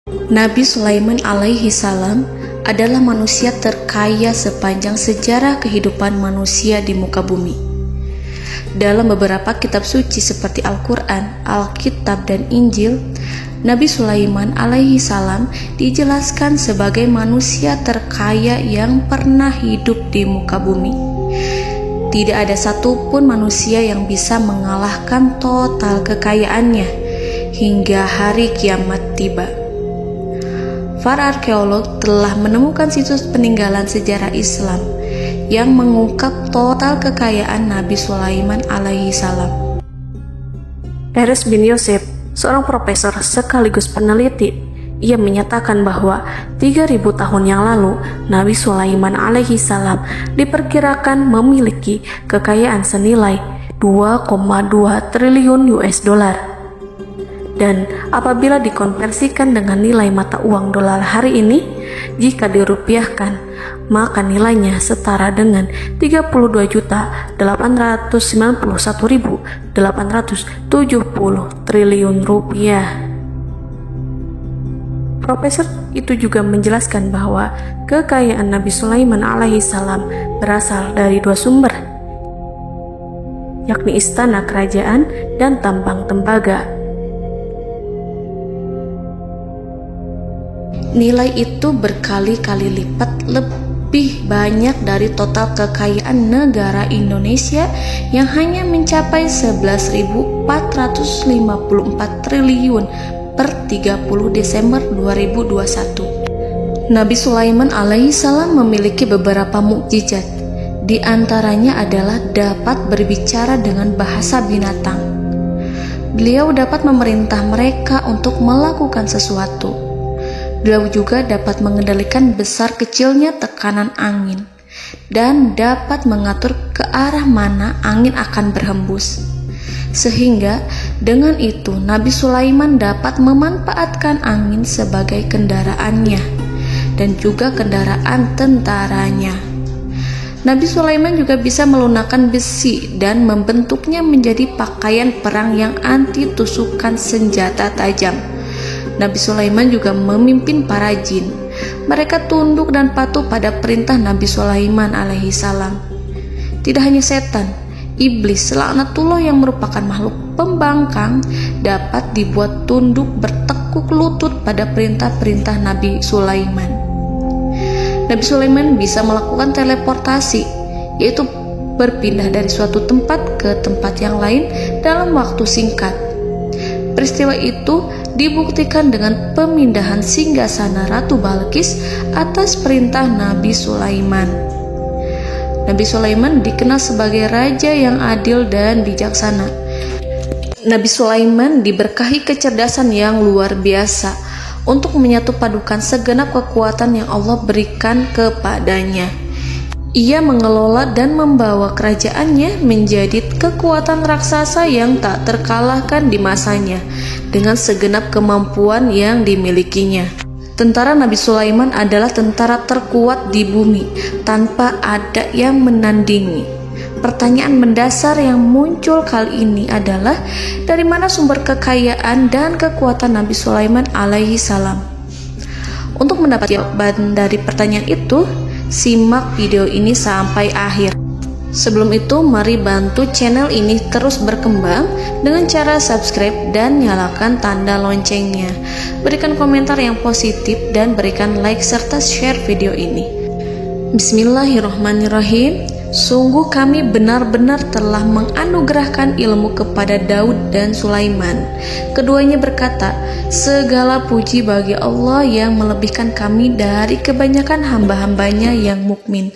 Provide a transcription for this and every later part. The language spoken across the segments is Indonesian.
Nabi Sulaiman alaihi salam adalah manusia terkaya sepanjang sejarah kehidupan manusia di muka bumi. Dalam beberapa kitab suci seperti Al-Quran, Alkitab, dan Injil, Nabi Sulaiman alaihi salam dijelaskan sebagai manusia terkaya yang pernah hidup di muka bumi. Tidak ada satupun manusia yang bisa mengalahkan total kekayaannya hingga hari kiamat tiba. Para arkeolog telah menemukan situs peninggalan sejarah Islam yang mengungkap total kekayaan Nabi Sulaiman alaihi salam. Erez bin Yosef, seorang profesor sekaligus peneliti, ia menyatakan bahwa 3.000 tahun yang lalu Nabi Sulaiman alaihi salam diperkirakan memiliki kekayaan senilai 2,2 triliun US dollar. Dan apabila dikonversikan dengan nilai mata uang dolar hari ini, jika dirupiahkan, maka nilainya setara dengan 32.891.870 triliun rupiah. Profesor itu juga menjelaskan bahwa kekayaan Nabi Sulaiman alaihi salam berasal dari dua sumber, yakni istana kerajaan dan tambang tembaga. Nilai itu berkali-kali lipat lebih banyak dari total kekayaan negara Indonesia yang hanya mencapai 11.454 triliun per 30 Desember 2021. Nabi Sulaiman alaihi salam memiliki beberapa mukjizat. Di antaranya adalah dapat berbicara dengan bahasa binatang. Beliau dapat memerintah mereka untuk melakukan sesuatu. Beliau juga dapat mengendalikan besar kecilnya tekanan angin dan dapat mengatur ke arah mana angin akan berhembus. Sehingga dengan itu Nabi Sulaiman dapat memanfaatkan angin sebagai kendaraannya dan juga kendaraan tentaranya. Nabi Sulaiman juga bisa melunakkan besi dan membentuknya menjadi pakaian perang yang anti tusukan senjata tajam. Nabi Sulaiman juga memimpin para jin. Mereka tunduk dan patuh pada perintah Nabi Sulaiman alaihi salam. Tidak hanya setan, iblis laknatullah yang merupakan makhluk pembangkang dapat dibuat tunduk bertekuk lutut pada perintah-perintah Nabi Sulaiman. Nabi Sulaiman bisa melakukan teleportasi, yaitu berpindah dari suatu tempat ke tempat yang lain dalam waktu singkat. Peristiwa itu dibuktikan dengan pemindahan singgasana Ratu Balqis atas perintah Nabi Sulaiman. Nabi Sulaiman dikenal sebagai raja yang adil dan bijaksana. Nabi Sulaiman diberkahi kecerdasan yang luar biasa untuk menyatu padukan segenap kekuatan yang Allah berikan kepadanya. Ia mengelola dan membawa kerajaannya menjadi kekuatan raksasa yang tak terkalahkan di masanya dengan segenap kemampuan yang dimilikinya. Tentara Nabi Sulaiman adalah tentara terkuat di bumi tanpa ada yang menandingi. Pertanyaan mendasar yang muncul kali ini adalah dari mana sumber kekayaan dan kekuatan Nabi Sulaiman alaihi salam? Untuk mendapat jawaban dari pertanyaan itu, simak video ini sampai akhir. Sebelum itu, mari bantu channel ini terus berkembang dengan cara subscribe dan nyalakan tanda loncengnya. Berikan komentar yang positif dan berikan like serta share video ini. Bismillahirrahmanirrahim. Sungguh kami benar-benar telah menganugerahkan ilmu kepada Daud dan Sulaiman. Keduanya berkata, segala puji bagi Allah yang melebihkan kami dari kebanyakan hamba-hambanya yang mukmin.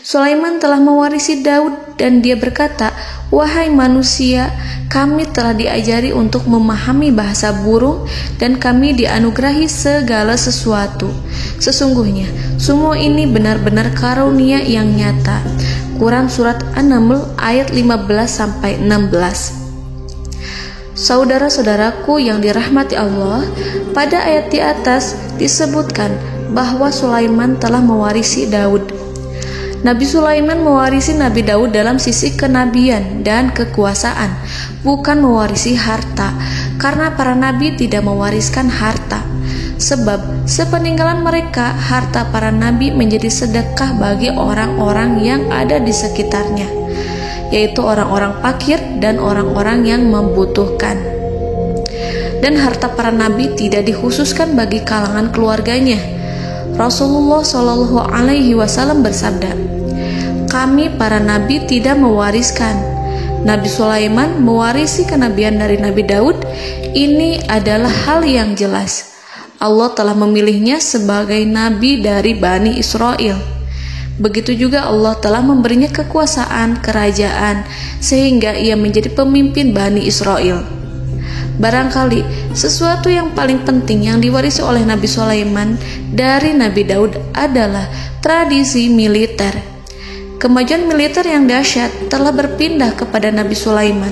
Sulaiman telah mewarisi Daud dan dia berkata, wahai manusia, kami telah diajari untuk memahami bahasa burung dan kami dianugerahi segala sesuatu. Sesungguhnya, semua ini benar-benar karunia yang nyata. Quran Surat An-Naml ayat 15-16. Saudara-saudaraku yang dirahmati Allah, pada ayat di atas disebutkan bahwa Sulaiman telah mewarisi Daud. Nabi Sulaiman mewarisi Nabi Daud dalam sisi kenabian dan kekuasaan, bukan mewarisi harta, karena para nabi tidak mewariskan harta. Sebab sepeninggalan mereka, harta para nabi menjadi sedekah bagi orang-orang yang ada di sekitarnya, yaitu orang-orang fakir dan orang-orang yang membutuhkan. Dan harta para nabi tidak dikhususkan bagi kalangan keluarganya. Rasulullah Shallallahu Alaihi Wasallam bersabda, "Kami para nabi tidak mewariskan. Nabi Sulaiman mewarisi kenabian dari Nabi Daud. Ini adalah hal yang jelas. Allah telah memilihnya sebagai nabi dari Bani Israel. Begitu juga Allah telah memberinya kekuasaan kerajaan sehingga ia menjadi pemimpin Bani Israel." Barangkali sesuatu yang paling penting yang diwarisi oleh Nabi Sulaiman dari Nabi Daud adalah tradisi militer. Kemajuan militer yang dahsyat telah berpindah kepada Nabi Sulaiman.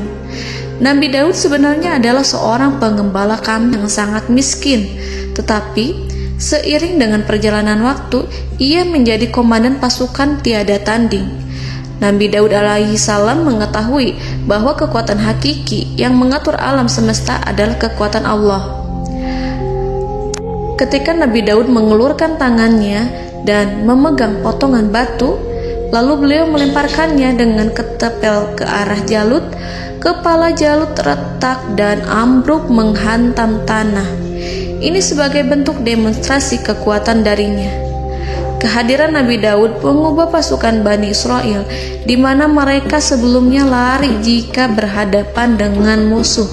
Nabi Daud sebenarnya adalah seorang penggembala kambing yang sangat miskin, tetapi seiring dengan perjalanan waktu, ia menjadi komandan pasukan tiada tanding. Nabi Daud alaihi salam mengetahui bahwa kekuatan hakiki yang mengatur alam semesta adalah kekuatan Allah. Ketika Nabi Daud mengelurkan tangannya dan memegang potongan batu, lalu beliau melemparkannya dengan ketepel ke arah Jalut. Kepala Jalut retak dan ambruk menghantam tanah. Ini sebagai bentuk demonstrasi kekuatan darinya. Kehadiran Nabi Daud mengubah pasukan Bani Israel, di mana mereka sebelumnya lari jika berhadapan dengan musuh.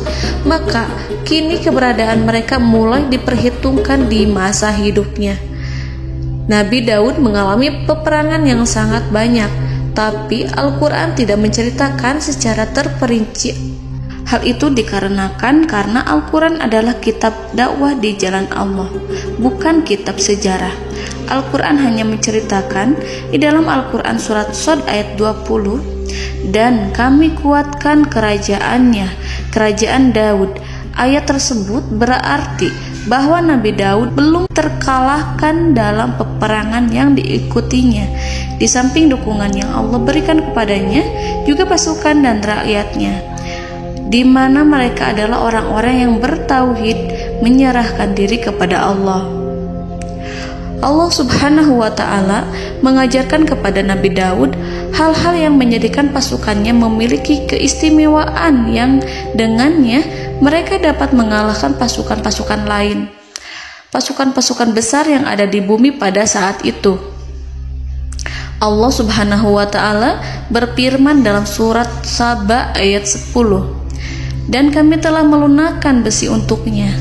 Maka kini keberadaan mereka mulai diperhitungkan di masa hidupnya. Nabi Daud mengalami peperangan yang sangat banyak, tapi Al-Quran tidak menceritakan secara terperinci. Hal itu dikarenakan karena Al-Quran adalah kitab dakwah di jalan Allah, bukan kitab sejarah. Al-Quran hanya menceritakan di dalam Al-Quran surat Shad ayat 20, "Dan kami kuatkan kerajaannya, kerajaan Daud." Ayat tersebut berarti bahwa Nabi Daud belum terkalahkan dalam peperangan yang diikutinya. Di samping dukungan yang Allah berikan kepadanya, juga pasukan dan rakyatnya, di mana mereka adalah orang-orang yang bertauhid, menyerahkan diri kepada Allah. Allah Subhanahu wa Ta'ala mengajarkan kepada Nabi Daud hal-hal yang menjadikan pasukannya memiliki keistimewaan yang dengannya mereka dapat mengalahkan pasukan-pasukan lain, pasukan-pasukan besar yang ada di bumi pada saat itu. Allah Subhanahu wa Ta'ala berfirman dalam surat Saba ayat 10, "Dan kami telah melunakkan besi untuknya."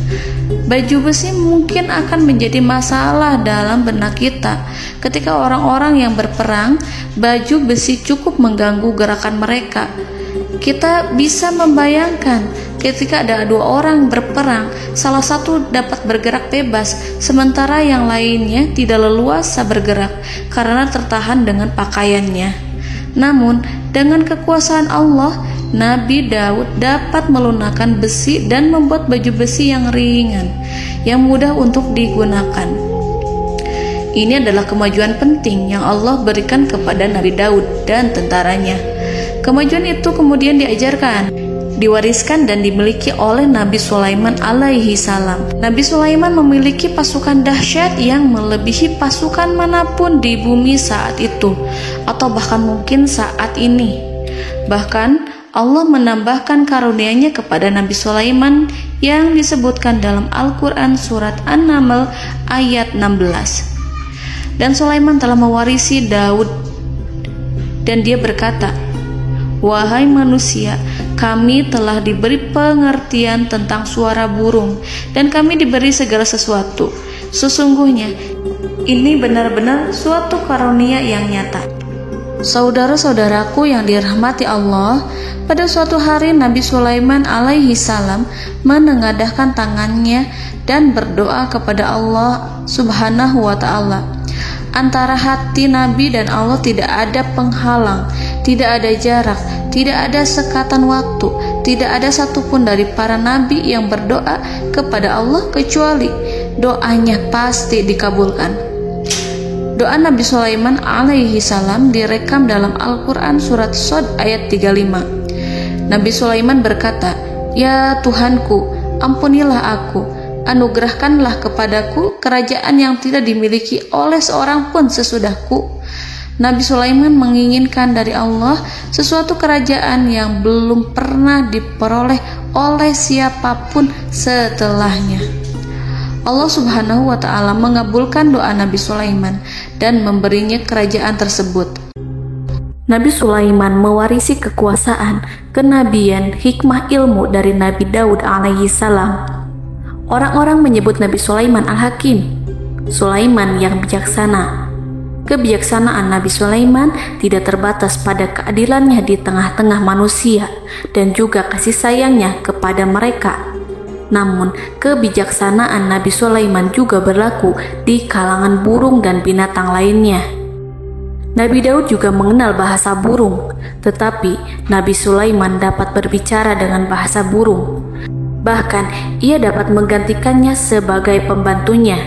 Baju besi mungkin akan menjadi masalah dalam benak kita. Ketika orang-orang yang berperang, baju besi cukup mengganggu gerakan mereka. Kita bisa membayangkan ketika ada dua orang berperang, salah satu dapat bergerak bebas, sementara yang lainnya tidak leluasa bergerak karena tertahan dengan pakaiannya. Namun, dengan kekuasaan Allah, Nabi Daud dapat melunakkan besi dan membuat baju besi yang ringan, yang mudah untuk digunakan. Ini adalah kemajuan penting yang Allah berikan kepada Nabi Daud dan tentaranya. Kemajuan itu kemudian diajarkan, diwariskan dan dimiliki oleh Nabi Sulaiman alaihi salam. Nabi Sulaiman memiliki pasukan dahsyat yang melebihi pasukan manapun di bumi saat itu, atau bahkan mungkin saat ini. Bahkan Allah menambahkan karunia-Nya kepada Nabi Sulaiman yang disebutkan dalam Al-Quran surat An-Naml ayat 16. "Dan Sulaiman telah mewarisi Daud, dan dia berkata, 'Wahai manusia, kami telah diberi pengertian tentang suara burung, dan kami diberi segala sesuatu. Sesungguhnya ini benar-benar suatu karunia yang nyata.'" Saudara-saudaraku yang dirahmati Allah, pada suatu hari Nabi Sulaiman alaihi salam menengadahkan tangannya dan berdoa kepada Allah Subhanahu wa Ta'ala. Antara hati Nabi dan Allah tidak ada penghalang, tidak ada jarak, tidak ada sekatan waktu, tidak ada satupun dari para nabi yang berdoa kepada Allah kecuali doanya pasti dikabulkan. Doa Nabi Sulaiman alaihi salam direkam dalam Al-Quran surat Shad ayat 35. Nabi Sulaiman berkata, "Ya Tuhanku, ampunilah aku. anugerahkanlah kepadaku kerajaan yang tidak dimiliki oleh seorang pun sesudahku. Nabi Sulaiman menginginkan dari Allah sesuatu kerajaan yang belum pernah diperoleh oleh siapapun setelahnya. Allah Subhanahu wa Ta'ala mengabulkan doa Nabi Sulaiman dan memberinya kerajaan tersebut. Nabi Sulaiman mewarisi kekuasaan, kenabian, hikmah ilmu dari Nabi Daud alaihi salam. Orang-orang menyebut Nabi Sulaiman Al-Hakim, Sulaiman yang bijaksana. Kebijaksanaan Nabi Sulaiman tidak terbatas pada keadilannya di tengah-tengah manusia dan juga kasih sayangnya kepada mereka. Namun, kebijaksanaan Nabi Sulaiman juga berlaku di kalangan burung dan binatang lainnya. Nabi Daud juga mengenal bahasa burung, tetapi Nabi Sulaiman dapat berbicara dengan bahasa burung. Bahkan, ia dapat menggantikannya sebagai pembantunya.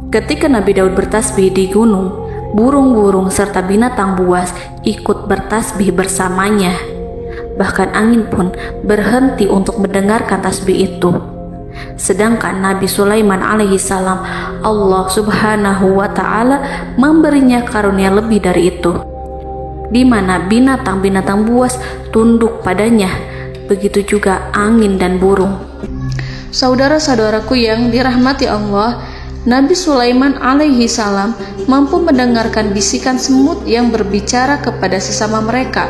Ketika Nabi Daud bertasbih di gunung, burung-burung serta binatang buas ikut bertasbih bersamanya. Bahkan angin pun berhenti untuk mendengarkan tasbih itu. Sedangkan Nabi Sulaiman alaihi salam, Allah Subhanahu wa Ta'ala memberinya karunia lebih dari itu, di mana binatang-binatang buas tunduk padanya, begitu juga angin dan burung. Saudara-saudaraku yang dirahmati Allah, Nabi Sulaiman alaihi salam mampu mendengarkan bisikan semut yang berbicara kepada sesama mereka.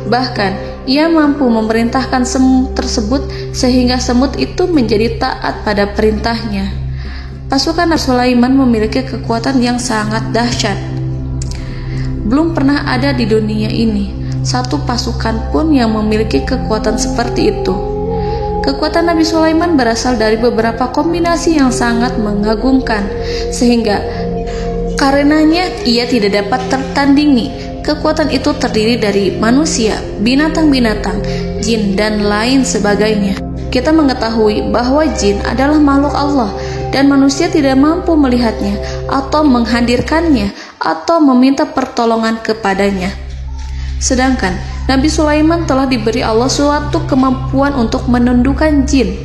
Bahkan ia mampu memerintahkan semut tersebut sehingga semut itu menjadi taat pada perintahnya. Pasukan Nabi Sulaiman memiliki kekuatan yang sangat dahsyat. Belum pernah ada di dunia ini satu pasukan pun yang memiliki kekuatan seperti itu. Kekuatan Nabi Sulaiman berasal dari beberapa kombinasi yang sangat mengagumkan, sehingga karenanya ia tidak dapat tertandingi. Kekuatan itu terdiri dari manusia, binatang-binatang, jin, dan lain sebagainya. Kita mengetahui bahwa jin adalah makhluk Allah dan manusia tidak mampu melihatnya atau menghadirkannya atau meminta pertolongan kepadanya. Sedangkan Nabi Sulaiman telah diberi Allah suatu kemampuan untuk menundukkan jin,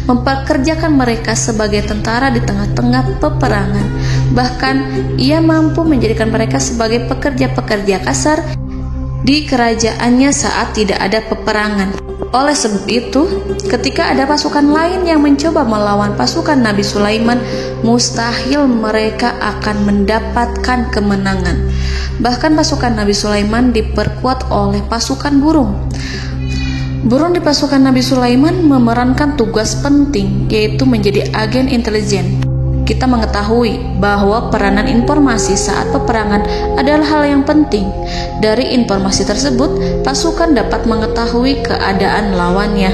mempekerjakan mereka sebagai tentara di tengah-tengah peperangan. Bahkan ia mampu menjadikan mereka sebagai pekerja-pekerja kasar di kerajaannya saat tidak ada peperangan. Oleh sebab itu, ketika ada pasukan lain yang mencoba melawan pasukan Nabi Sulaiman, mustahil mereka akan mendapatkan kemenangan. Bahkan pasukan Nabi Sulaiman diperkuat oleh pasukan burung. Burung di pasukan Nabi Sulaiman memerankan tugas penting, yaitu menjadi agen intelijen. Kita mengetahui bahwa peranan informasi saat peperangan adalah hal yang penting. Dari informasi tersebut, pasukan dapat mengetahui keadaan lawannya.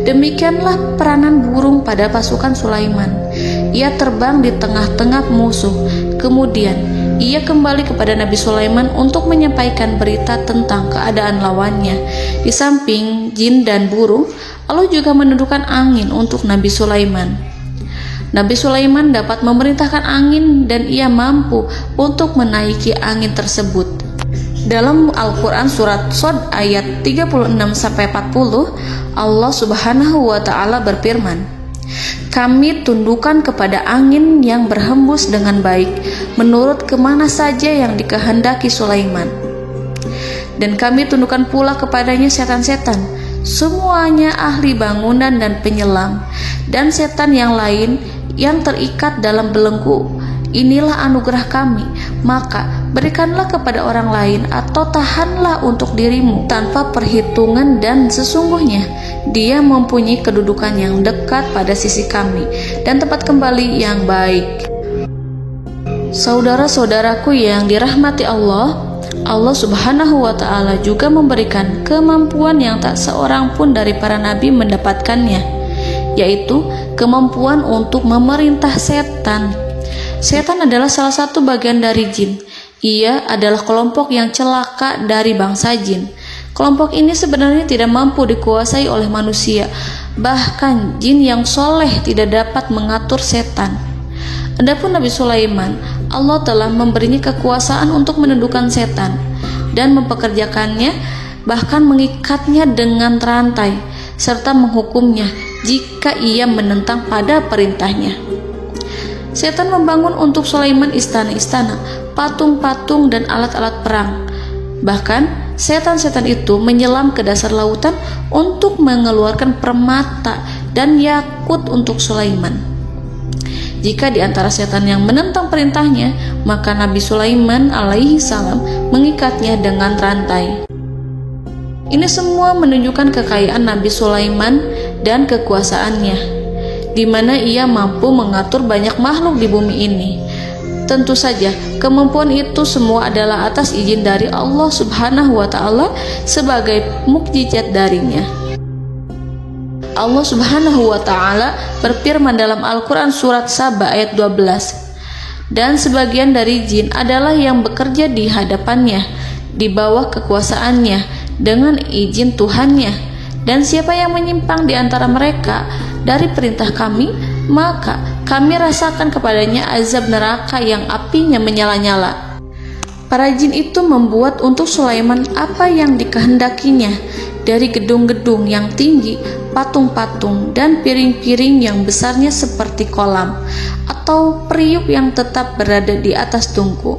Demikianlah peranan burung pada pasukan Sulaiman. Ia terbang di tengah-tengah musuh. Kemudian, ia kembali kepada Nabi Sulaiman untuk menyampaikan berita tentang keadaan lawannya. Di samping jin dan burung, Allah juga menundukkan angin untuk Nabi Sulaiman. Nabi Sulaiman dapat memerintahkan angin dan ia mampu untuk menaiki angin tersebut. Dalam Al-Quran surat Shad ayat 36-40, Allah Subhanahu wa Ta'ala berfirman, "Kami tundukkan kepada angin yang berhembus dengan baik menurut kemana saja yang dikehendaki Sulaiman. Dan kami tundukkan pula kepadanya setan-setan, semuanya ahli bangunan dan penyelam, dan setan yang lain yang terikat dalam belenggu. Inilah anugerah kami, maka berikanlah kepada orang lain atau tahanlah untuk dirimu tanpa perhitungan, dan sesungguhnya dia mempunyai kedudukan yang dekat pada sisi kami dan tempat kembali yang baik." Saudara-saudaraku yang dirahmati Allah, Allah Subhanahu wa Ta'ala juga memberikan kemampuan yang tak seorang pun dari para nabi mendapatkannya, yaitu kemampuan untuk memerintah setan. Setan adalah salah satu bagian dari jin. Ia adalah kelompok yang celaka dari bangsa jin. Kelompok ini sebenarnya tidak mampu dikuasai oleh manusia. Bahkan jin yang soleh tidak dapat mengatur setan. Adapun Nabi Sulaiman, Allah telah memberinya kekuasaan untuk menundukkan setan dan mempekerjakannya, bahkan mengikatnya dengan rantai serta menghukumnya jika ia menentang pada perintahnya. Setan membangun untuk Sulaiman istana-istana, patung-patung, dan alat-alat perang. Bahkan setan-setan itu menyelam ke dasar lautan untuk mengeluarkan permata dan yakut untuk Sulaiman. Jika di antara setan yang menentang perintahnya, maka Nabi Sulaiman alaihi salam mengikatnya dengan rantai. Ini semua menunjukkan kekayaan Nabi Sulaiman dan kekuasaannya, di mana ia mampu mengatur banyak makhluk di bumi ini. Tentu saja, kemampuan itu semua adalah atas izin dari Allah Subhanahu wa Ta'ala sebagai mukjizat darinya. Allah Subhanahu wa Ta'ala berfirman dalam Al-Quran surat Saba ayat 12, dan sebagian dari jin adalah yang bekerja di hadapannya, di bawah kekuasaannya, dengan izin Tuhannya. Dan siapa yang menyimpang di antara mereka dari perintah kami, maka kami rasakan kepadanya azab neraka yang apinya menyala-nyala. Para jin itu membuat untuk Sulaiman apa yang dikehendakinya, dari gedung-gedung yang tinggi, patung-patung, dan piring-piring yang besarnya seperti kolam, atau periuk yang tetap berada di atas tungku.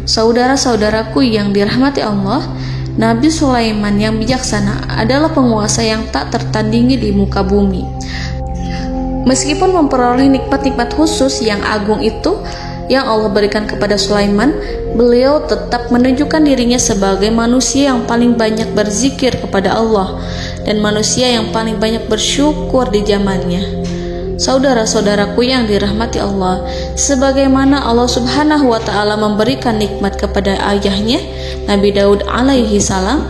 Saudara-saudaraku yang dirahmati Allah, Nabi Sulaiman yang bijaksana adalah penguasa yang tak tertandingi di muka bumi. Meskipun memperoleh nikmat-nikmat khusus yang agung itu yang Allah berikan kepada Sulaiman, beliau tetap menunjukkan dirinya sebagai manusia yang paling banyak berzikir kepada Allah dan manusia yang paling banyak bersyukur di zamannya. Saudara-saudaraku yang dirahmati Allah, sebagaimana Allah Subhanahu wa Ta'ala memberikan nikmat kepada ayahnya Nabi Daud alaihi salam,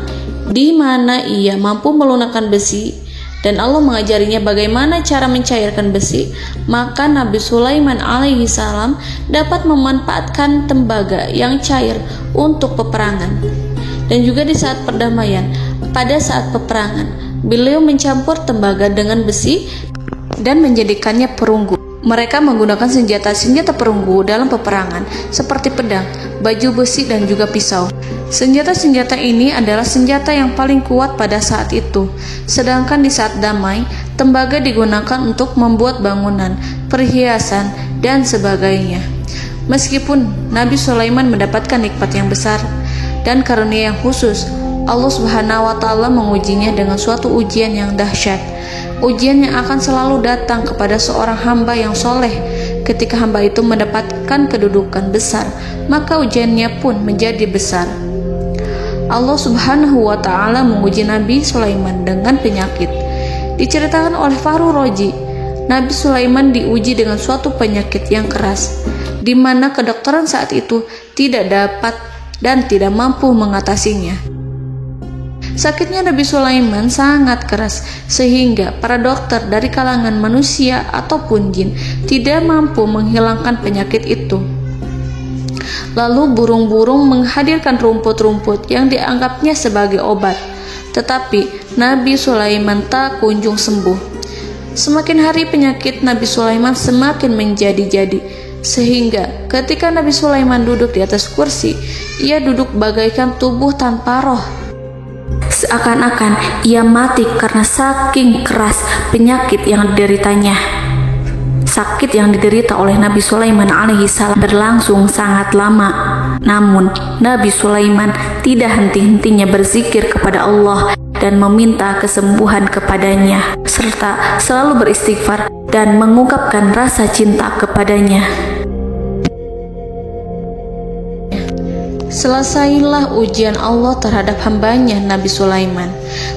di mana ia mampu melunakkan besi, dan Allah mengajarinya bagaimana cara mencairkan besi, maka Nabi Sulaiman alaihi salam dapat memanfaatkan tembaga yang cair untuk peperangan. Dan juga di saat perdamaian, pada saat peperangan, beliau mencampur tembaga dengan besi dan menjadikannya perunggu. Mereka menggunakan senjata-senjata perunggu dalam peperangan, seperti pedang, baju besi, dan juga pisau. Senjata-senjata ini adalah senjata yang paling kuat pada saat itu. Sedangkan di saat damai, tembaga digunakan untuk membuat bangunan, perhiasan, dan sebagainya. Meskipun Nabi Sulaiman mendapatkan nikmat yang besar dan karunia yang khusus, Allah Subhanahu wa Ta'ala mengujinya dengan suatu ujian yang dahsyat. Ujian yang akan selalu datang kepada seorang hamba yang soleh. Ketika hamba itu mendapatkan kedudukan besar, maka ujiannya pun menjadi besar. Allah Subhanahu wa Ta'ala menguji Nabi Sulaiman dengan penyakit. Diceritakan oleh Fahru Roji, Nabi Sulaiman diuji dengan suatu penyakit yang keras, di mana kedokteran saat itu tidak dapat dan tidak mampu mengatasinya. Sakitnya Nabi Sulaiman sangat keras, sehingga para dokter dari kalangan manusia ataupun jin tidak mampu menghilangkan penyakit itu. Lalu burung-burung menghadirkan rumput-rumput yang dianggapnya sebagai obat, tetapi Nabi Sulaiman tak kunjung sembuh. Semakin hari penyakit Nabi Sulaiman semakin menjadi-jadi, sehingga ketika Nabi Sulaiman duduk di atas kursi, ia duduk bagaikan tubuh tanpa roh. Seakan-akan ia mati karena saking keras penyakit yang dideritanya. Sakit yang diderita oleh Nabi Sulaiman alaihi salam berlangsung sangat lama. Namun Nabi Sulaiman tidak henti-hentinya berzikir kepada Allah dan meminta kesembuhan kepadanya, serta selalu beristighfar dan mengungkapkan rasa cinta kepadanya. Selesailah ujian Allah terhadap hambanya Nabi Sulaiman.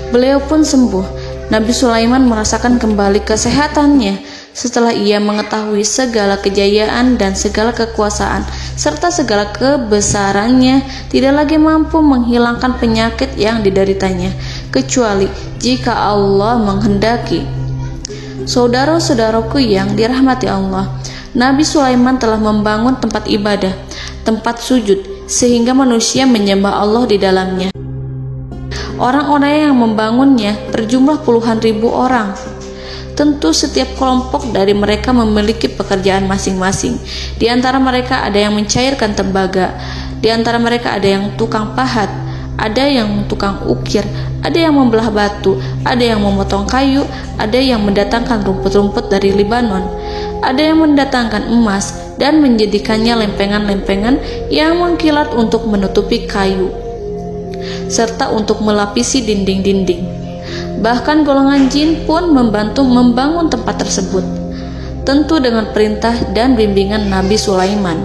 Beliau pun sembuh. Nabi Sulaiman merasakan kembali kesehatannya setelah ia mengetahui segala kejayaan dan segala kekuasaan serta segala kebesarannya tidak lagi mampu menghilangkan penyakit yang dideritanya, kecuali jika Allah menghendaki. Saudara-saudaraku yang dirahmati Allah, Nabi Sulaiman telah membangun tempat ibadah, tempat sujud, sehingga manusia menyembah Allah di dalamnya. Orang-orang yang membangunnya berjumlah puluhan ribu orang. Tentu setiap kelompok dari mereka memiliki pekerjaan masing-masing. Di antara mereka ada yang mencairkan tembaga, di antara mereka ada yang tukang pahat, ada yang tukang ukir, ada yang membelah batu, ada yang memotong kayu, ada yang mendatangkan rumput-rumput dari Libanon, ada yang mendatangkan emas dan menjadikannya lempengan-lempengan yang mengkilat untuk menutupi kayu, serta untuk melapisi dinding-dinding. Bahkan golongan jin pun membantu membangun tempat tersebut, tentu dengan perintah dan bimbingan Nabi Sulaiman.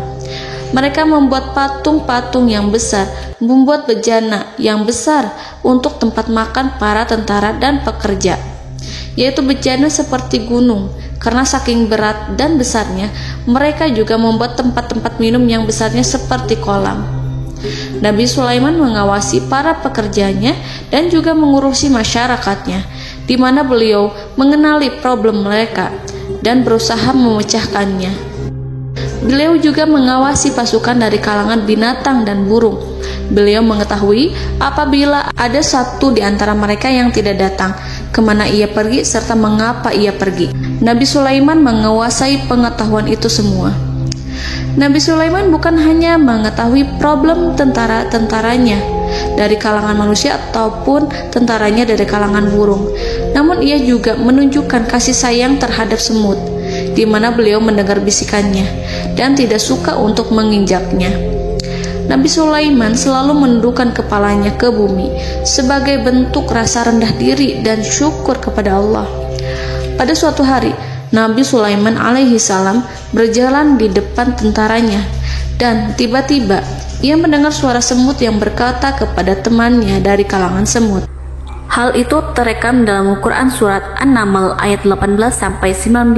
Mereka membuat patung-patung yang besar, membuat bejana yang besar untuk tempat makan para tentara dan pekerja, yaitu bejana seperti gunung. Karena saking berat dan besarnya, mereka juga membuat tempat-tempat minum yang besarnya seperti kolam. Nabi Sulaiman mengawasi para pekerjanya dan juga mengurusi masyarakatnya, di mana beliau mengenali problem mereka dan berusaha memecahkannya. Beliau juga mengawasi pasukan dari kalangan binatang dan burung. Beliau mengetahui apabila ada satu di antara mereka yang tidak datang, kemana ia pergi, serta mengapa ia pergi. Nabi Sulaiman menguasai pengetahuan itu semua. Nabi Sulaiman bukan hanya mengetahui problem tentara-tentaranya dari kalangan manusia ataupun tentaranya dari kalangan burung, namun ia juga menunjukkan kasih sayang terhadap semut, di mana beliau mendengar bisikannya dan tidak suka untuk menginjaknya. Nabi Sulaiman selalu menundukkan kepalanya ke bumi sebagai bentuk rasa rendah diri dan syukur kepada Allah. Pada suatu hari, Nabi Sulaiman alaihi salam berjalan di depan tentaranya dan tiba-tiba ia mendengar suara semut yang berkata kepada temannya dari kalangan semut. Hal itu terekam dalam Al-Quran surat An-Naml ayat 18-19.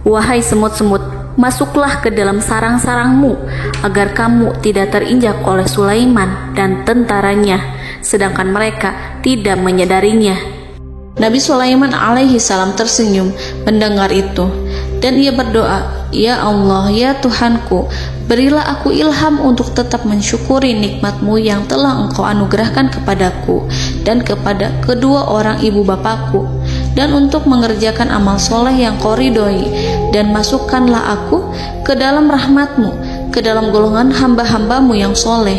Wahai semut-semut, masuklah ke dalam sarang-sarangmu, agar kamu tidak terinjak oleh Sulaiman dan tentaranya, sedangkan mereka tidak menyadarinya. Nabi Sulaiman alaihi salam tersenyum mendengar itu, dan ia berdoa, Ya Allah, ya Tuhanku, berilah aku ilham untuk tetap mensyukuri nikmat-Mu yang telah Engkau anugerahkan kepadaku dan kepada kedua orang ibu bapakku, dan untuk mengerjakan amal soleh yang Kau ridhoi, dan masukkanlah aku ke dalam rahmat-Mu, ke dalam golongan hamba-hamba-Mu yang soleh.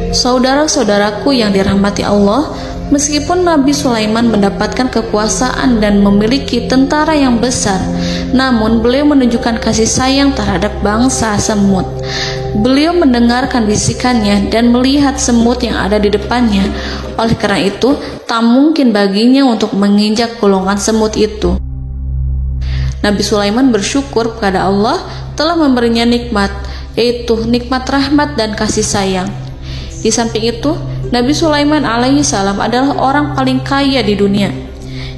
Saudara-saudaraku yang dirahmati Allah, meskipun Nabi Sulaiman mendapatkan kekuasaan dan memiliki tentara yang besar, namun beliau menunjukkan kasih sayang terhadap bangsa semut. Beliau mendengarkan bisikannya dan melihat semut yang ada di depannya. Oleh karena itu, tak mungkin baginya untuk menginjak golongan semut itu. Nabi Sulaiman bersyukur kepada Allah telah memberinya nikmat, yaitu nikmat rahmat dan kasih sayang. Di samping itu, Nabi Sulaiman alaihi salam adalah orang paling kaya di dunia.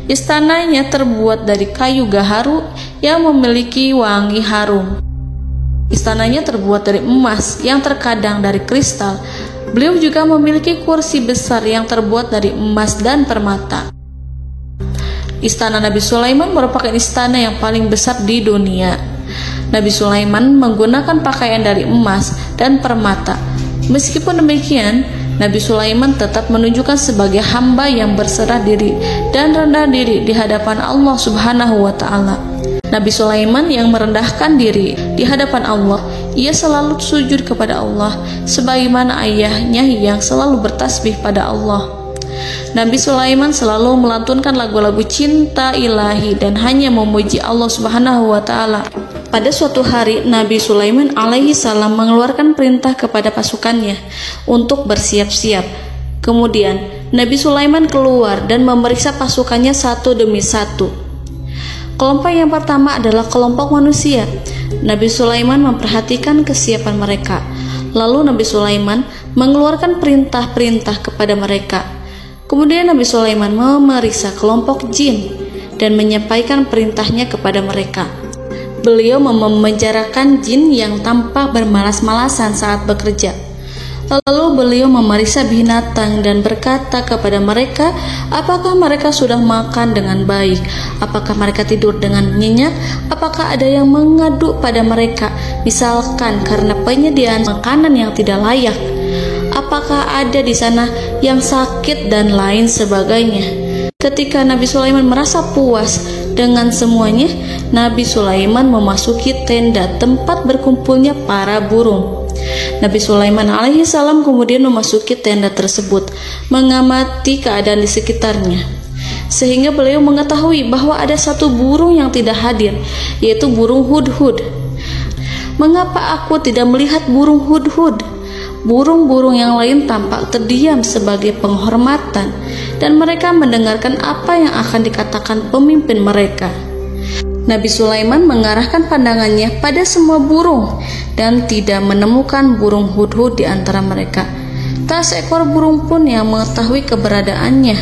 Istananya terbuat dari kayu gaharu yang memiliki wangi harum. Istananya terbuat dari emas yang terkadang dari kristal. Beliau juga memiliki kursi besar yang terbuat dari emas dan permata. Istana Nabi Sulaiman merupakan istana yang paling besar di dunia. Nabi Sulaiman menggunakan pakaian dari emas dan permata. Meskipun demikian, Nabi Sulaiman tetap menunjukkan sebagai hamba yang berserah diri dan rendah diri di hadapan Allah Subhanahu wa Ta'ala. Nabi Sulaiman yang merendahkan diri di hadapan Allah, ia selalu sujud kepada Allah, sebagaimana ayahnya yang selalu bertasbih pada Allah. Nabi Sulaiman selalu melantunkan lagu-lagu cinta ilahi dan hanya memuji Allah Subhanahu wa Ta'ala. Pada suatu hari, Nabi Sulaiman alaihi salam mengeluarkan perintah kepada pasukannya untuk bersiap-siap. Kemudian, Nabi Sulaiman keluar dan memeriksa pasukannya satu demi satu. Kelompok yang pertama adalah kelompok manusia. Nabi Sulaiman memperhatikan kesiapan mereka. Lalu Nabi Sulaiman mengeluarkan perintah-perintah kepada mereka. Kemudian Nabi Sulaiman memeriksa kelompok jin dan menyampaikan perintahnya kepada mereka. Beliau memenjarakan jin yang tampak bermalas-malasan saat bekerja. Lalu beliau memeriksa binatang dan berkata kepada mereka, apakah mereka sudah makan dengan baik? Apakah mereka tidur dengan nyenyak? Apakah ada yang mengadu pada mereka, misalkan karena penyediaan makanan yang tidak layak? Apakah ada di sana yang sakit dan lain sebagainya? Ketika Nabi Sulaiman merasa puas dengan semuanya, Nabi Sulaiman memasuki tenda tempat berkumpulnya para burung. Nabi Sulaiman alaihissalam kemudian memasuki tenda tersebut, mengamati keadaan di sekitarnya, sehingga beliau mengetahui bahwa ada satu burung yang tidak hadir, yaitu burung hudhud. Mengapa aku tidak melihat burung hudhud? Burung-burung yang lain tampak terdiam sebagai penghormatan, dan mereka mendengarkan apa yang akan dikatakan pemimpin mereka. Nabi Sulaiman mengarahkan pandangannya pada semua burung dan tidak menemukan burung hudhud di antara mereka. Tak seekor burung pun yang mengetahui keberadaannya.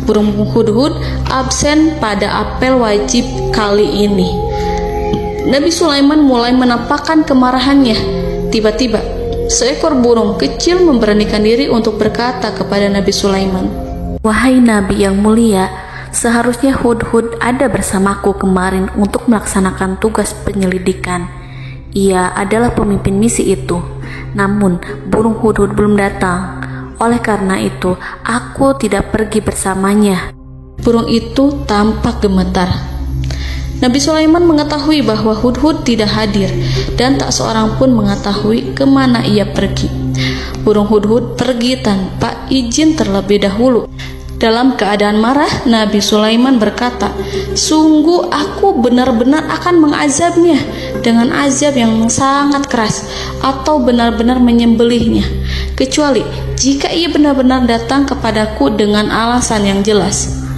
Burung hudhud absen pada apel wajib kali ini. Nabi Sulaiman mulai menampakkan kemarahannya. Tiba-tiba, seekor burung kecil memberanikan diri untuk berkata kepada Nabi Sulaiman, "Wahai Nabi yang mulia, seharusnya hudhud ada bersamaku kemarin untuk melaksanakan tugas penyelidikan. Ia adalah pemimpin misi itu. Namun, burung hudhud belum datang. Oleh karena itu, aku tidak pergi bersamanya." Burung itu tampak gemetar. Nabi Sulaiman mengetahui bahwa hudhud tidak hadir dan tak seorang pun mengetahui kemana ia pergi. Burung hudhud pergi tanpa izin terlebih dahulu. Dalam keadaan marah, Nabi Sulaiman berkata, "Sungguh aku benar-benar akan mengazabnya dengan azab yang sangat keras, atau benar-benar menyembelihnya, kecuali jika ia benar-benar datang kepadaku dengan alasan yang jelas."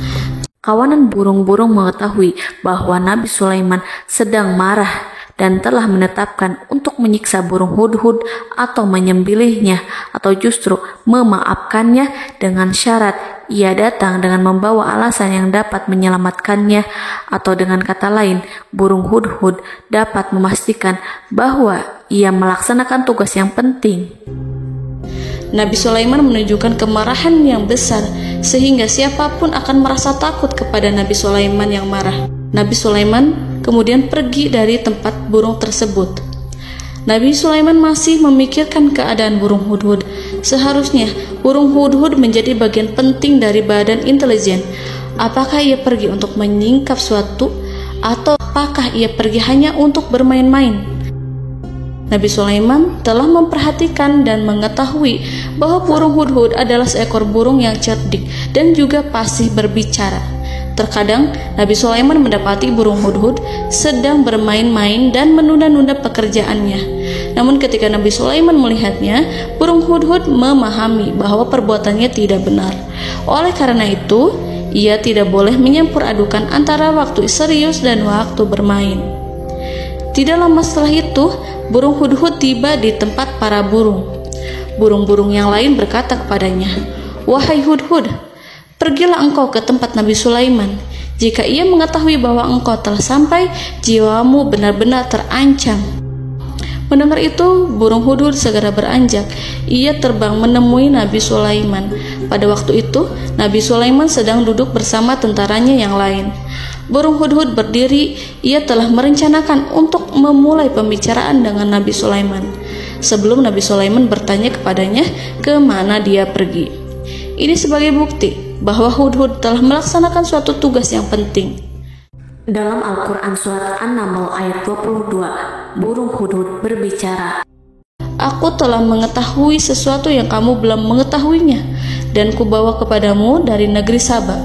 Kawanan burung-burung mengetahui bahwa Nabi Sulaiman sedang marah dan telah menetapkan untuk menyiksa burung hudhud atau menyembelihnya, atau justru memaafkannya dengan syarat ia datang dengan membawa alasan yang dapat menyelamatkannya, atau dengan kata lain, burung hudhud dapat memastikan bahwa ia melaksanakan tugas yang penting. Nabi Sulaiman menunjukkan kemarahan yang besar, sehingga siapapun akan merasa takut kepada Nabi Sulaiman yang marah. Nabi Sulaiman kemudian pergi dari tempat burung tersebut. Nabi Sulaiman masih memikirkan keadaan burung hudhud. Seharusnya burung hudhud menjadi bagian penting dari badan intelijen. Apakah ia pergi untuk menyingkap suatu, atau apakah ia pergi hanya untuk bermain-main? Nabi Sulaiman telah memperhatikan dan mengetahui bahwa burung hudhud adalah seekor burung yang cerdik dan juga fasih berbicara. Terkadang Nabi Sulaiman mendapati burung hudhud sedang bermain-main dan menunda-nunda pekerjaannya. Namun ketika Nabi Sulaiman melihatnya, burung hudhud memahami bahwa perbuatannya tidak benar. Oleh karena itu, ia tidak boleh menyampur adukan antara waktu serius dan waktu bermain. Tidak lama setelah itu, burung hudhud tiba di tempat para burung. Burung-burung yang lain berkata kepadanya, "Wahai hudhud, pergilah engkau ke tempat Nabi Sulaiman. Jika ia mengetahui bahwa engkau telah sampai, jiwamu benar-benar terancam." Mendengar itu, burung hudhud segera beranjak. Ia terbang menemui Nabi Sulaiman. Pada waktu itu, Nabi Sulaiman sedang duduk bersama tentaranya yang lain. Burung hudhud berdiri. Ia telah merencanakan untuk memulai pembicaraan dengan Nabi Sulaiman sebelum Nabi Sulaiman bertanya kepadanya kemana dia pergi. Ini sebagai bukti bahwa hudhud telah melaksanakan suatu tugas yang penting. Dalam Al-Quran Surat An-Naml ayat 22, burung hudhud berbicara, "Aku telah mengetahui sesuatu yang kamu belum mengetahuinya, dan kubawa kepadamu dari negeri Saba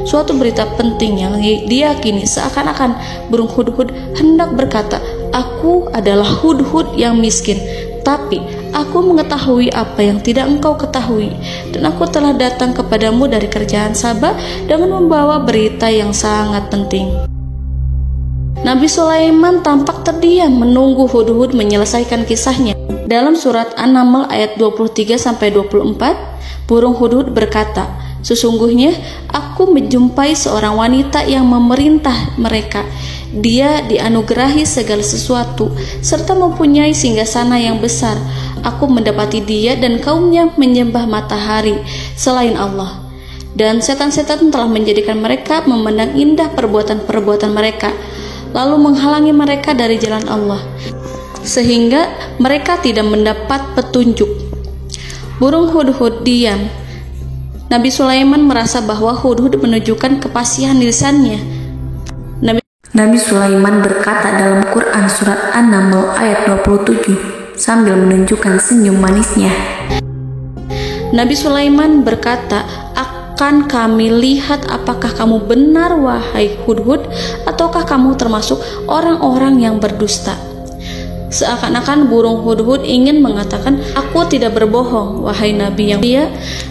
suatu berita penting yang diyakini seakan-akan burung hudhud hendak berkata, 'Aku adalah hudhud yang miskin, tapi aku mengetahui apa yang tidak engkau ketahui, dan aku telah datang kepadamu dari kerajaan Saba dengan membawa berita yang sangat penting.'" Nabi Sulaiman tampak terdiam menunggu hudhud menyelesaikan kisahnya. Dalam surat An-Naml ayat 23-24, burung hudhud berkata, "Sesungguhnya aku menjumpai seorang wanita yang memerintah mereka. Dia dianugerahi segala sesuatu serta mempunyai singgasana yang besar. Aku mendapati dia dan kaumnya menyembah matahari selain Allah, dan setan-setan telah menjadikan mereka memandang indah perbuatan-perbuatan mereka, lalu menghalangi mereka dari jalan Allah, sehingga mereka tidak mendapat petunjuk." Burung hudhud diam. Nabi Sulaiman merasa bahwa hudhud menunjukkan kepasihan lisannya. Nabi Sulaiman berkata dalam Quran Surat An-Naml ayat 27, sambil menunjukkan senyum manisnya. Nabi Sulaiman berkata, "Akan kami lihat apakah kamu benar, wahai Hudhud, ataukah kamu termasuk orang-orang yang berdusta." Seakan-akan burung Hudhud ingin mengatakan, "Aku tidak berbohong, wahai Nabi yang mulia."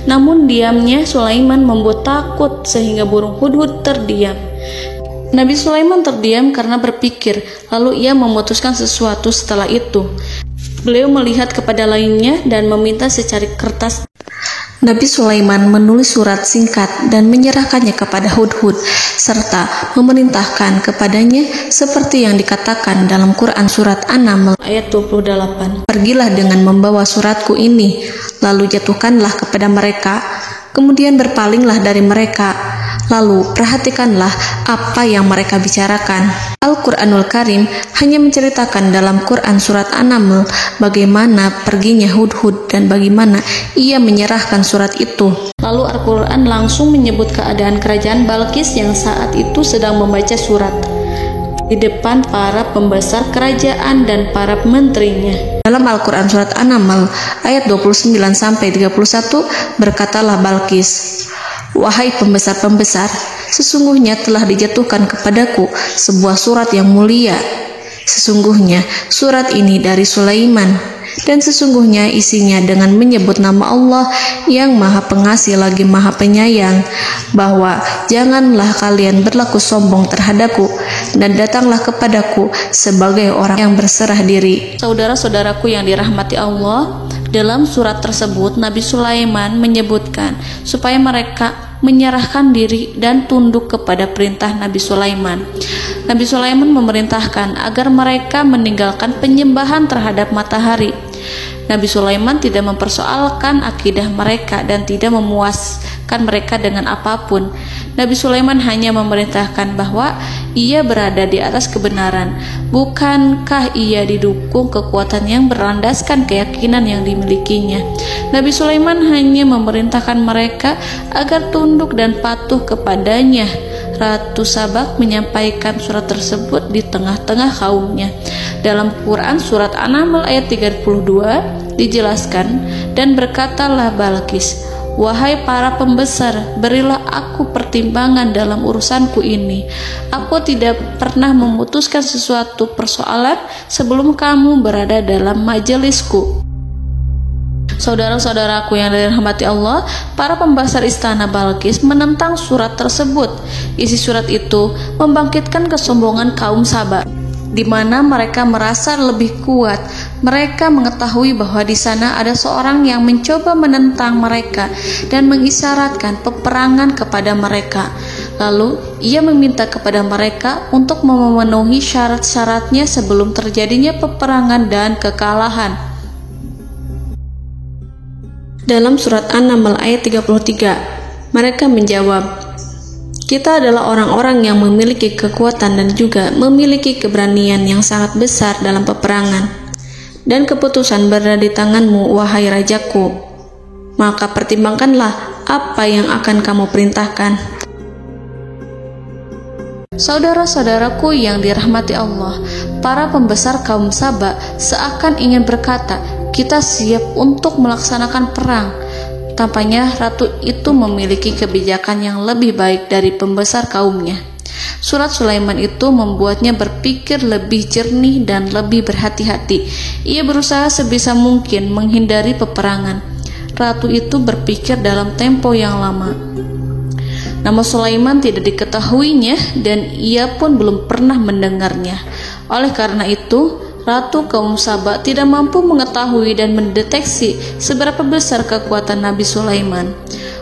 Namun diamnya Sulaiman membuat takut sehingga burung Hudhud terdiam. Nabi Sulaiman terdiam karena berpikir, lalu ia memutuskan sesuatu setelah itu. Beliau melihat kepada lainnya dan meminta secari kertas. Nabi Sulaiman menulis surat singkat dan menyerahkannya kepada Hudhud, serta memerintahkan kepadanya seperti yang dikatakan dalam Quran surat An-Naml ayat 28. "Pergilah dengan membawa suratku ini, lalu jatuhkanlah kepada mereka, kemudian berpalinglah dari mereka, lalu perhatikanlah apa yang mereka bicarakan." Al-Quranul Karim hanya menceritakan dalam Quran surat An-Naml bagaimana perginya Hudhud dan bagaimana ia menyerahkan surat itu. Lalu Al-Quran langsung menyebut keadaan kerajaan Balqis yang saat itu sedang membaca surat di depan para pembesar kerajaan dan para menterinya. Dalam Al-Quran surat An-Naml ayat 29-31 berkatalah Balqis, "Wahai pembesar-pembesar, sesungguhnya telah dijatuhkan kepadaku sebuah surat yang mulia. Sesungguhnya surat ini dari Sulaiman, dan sesungguhnya isinya dengan menyebut nama Allah yang Maha Pengasih lagi Maha Penyayang, bahwa janganlah kalian berlaku sombong terhadapku, dan datanglah kepadaku sebagai orang yang berserah diri." Saudara-saudaraku yang dirahmati Allah, dalam surat tersebut Nabi Sulaiman menyebutkan supaya mereka menyerahkan diri dan tunduk kepada perintah Nabi Sulaiman. Nabi Sulaiman memerintahkan agar mereka meninggalkan penyembahan terhadap matahari. Nabi Sulaiman tidak mempersoalkan akidah mereka dan tidak memuaskan mereka dengan apapun. Nabi Sulaiman hanya memerintahkan bahwa ia berada di atas kebenaran. Bukankah ia didukung kekuatan yang berlandaskan keyakinan yang dimilikinya? Nabi Sulaiman hanya memerintahkan mereka agar tunduk dan patuh kepadanya. Ratu Sabak menyampaikan surat tersebut di tengah-tengah kaumnya. Dalam Quran surat An-Naml ayat 32 dijelaskan, "Dan berkatalah Balqis, wahai para pembesar, berilah aku pertimbangan dalam urusanku ini. Aku tidak pernah memutuskan sesuatu persoalan sebelum kamu berada dalam majelisku." Saudara-saudaraku yang dirahmati Allah, para pembesar istana Balqis menentang surat tersebut. Isi surat itu membangkitkan kesombongan kaum Sabak, di mana mereka merasa lebih kuat. Mereka mengetahui bahwa di sana ada seorang yang mencoba menentang mereka dan mengisyaratkan peperangan kepada mereka. Lalu ia meminta kepada mereka untuk memenuhi syarat-syaratnya sebelum terjadinya peperangan dan kekalahan. Dalam surat An-Naml ayat 33, mereka menjawab, "Kita adalah orang-orang yang memiliki kekuatan dan juga memiliki keberanian yang sangat besar dalam peperangan. Dan keputusan berada di tanganmu, wahai rajaku. Maka pertimbangkanlah apa yang akan kamu perintahkan." Saudara-saudaraku yang dirahmati Allah, para pembesar kaum Sabak seakan ingin berkata, "Kita siap untuk melaksanakan perang." Tampaknya ratu itu memiliki kebijakan yang lebih baik dari pembesar kaumnya. Surat Sulaiman itu membuatnya berpikir lebih jernih dan lebih berhati-hati. Ia berusaha sebisa mungkin menghindari peperangan. Ratu itu berpikir dalam tempo yang lama. Nama Sulaiman tidak diketahuinya dan ia pun belum pernah mendengarnya. Oleh karena itu, Ratu kaum Sabak tidak mampu mengetahui dan mendeteksi seberapa besar kekuatan Nabi Sulaiman.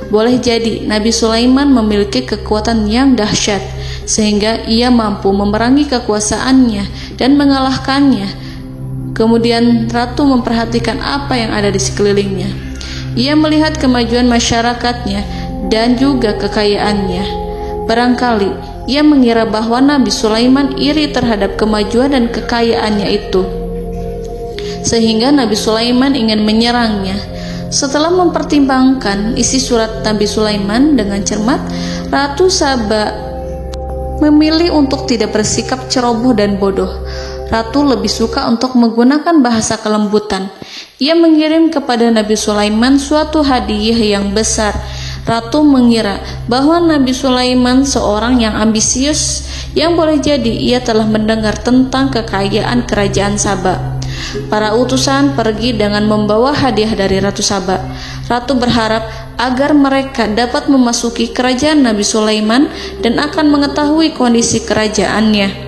Boleh jadi Nabi Sulaiman memiliki kekuatan yang dahsyat, sehingga ia mampu memerangi kekuasaannya dan mengalahkannya. Kemudian Ratu memperhatikan apa yang ada di sekelilingnya. Ia melihat kemajuan masyarakatnya dan juga kekayaannya. Barangkali ia mengira bahwa Nabi Sulaiman iri terhadap kemajuan dan kekayaannya itu, sehingga Nabi Sulaiman ingin menyerangnya. Setelah mempertimbangkan isi surat Nabi Sulaiman dengan cermat, Ratu Sabak memilih untuk tidak bersikap ceroboh dan bodoh. Ratu lebih suka untuk menggunakan bahasa kelembutan. Ia mengirim kepada Nabi Sulaiman suatu hadiah yang besar. Ratu mengira bahwa Nabi Sulaiman seorang yang ambisius, yang boleh jadi ia telah mendengar tentang kekayaan kerajaan Saba. Para utusan pergi dengan membawa hadiah dari Ratu Saba. Ratu berharap agar mereka dapat memasuki kerajaan Nabi Sulaiman dan akan mengetahui kondisi kerajaannya.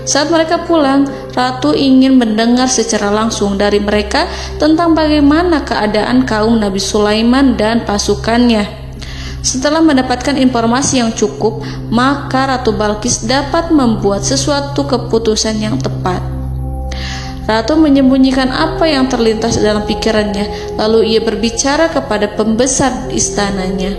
Saat mereka pulang, Ratu ingin mendengar secara langsung dari mereka tentang bagaimana keadaan kaum Nabi Sulaiman dan pasukannya. Setelah mendapatkan informasi yang cukup, maka Ratu Balqis dapat membuat sesuatu keputusan yang tepat. Ratu menyembunyikan apa yang terlintas dalam pikirannya, lalu ia berbicara kepada pembesar istananya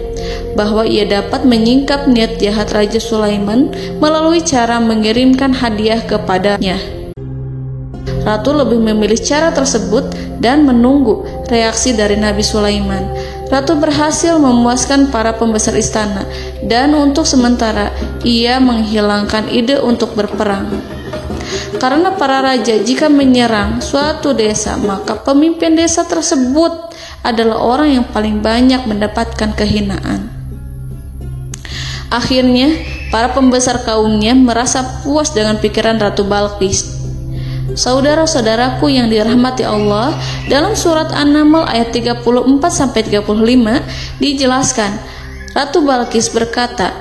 bahwa ia dapat menyingkap niat jahat Raja Sulaiman melalui cara mengirimkan hadiah kepadanya. Ratu lebih memilih cara tersebut dan menunggu reaksi dari Nabi Sulaiman. Ratu berhasil memuaskan para pembesar istana, dan untuk sementara ia menghilangkan ide untuk berperang. Karena para raja jika menyerang suatu desa, maka pemimpin desa tersebut adalah orang yang paling banyak mendapatkan kehinaan. Akhirnya, para pembesar kaumnya merasa puas dengan pikiran Ratu Balqis. Saudara-saudaraku yang dirahmati Allah, dalam surat An-Naml ayat 34-35 dijelaskan, Ratu Balqis berkata,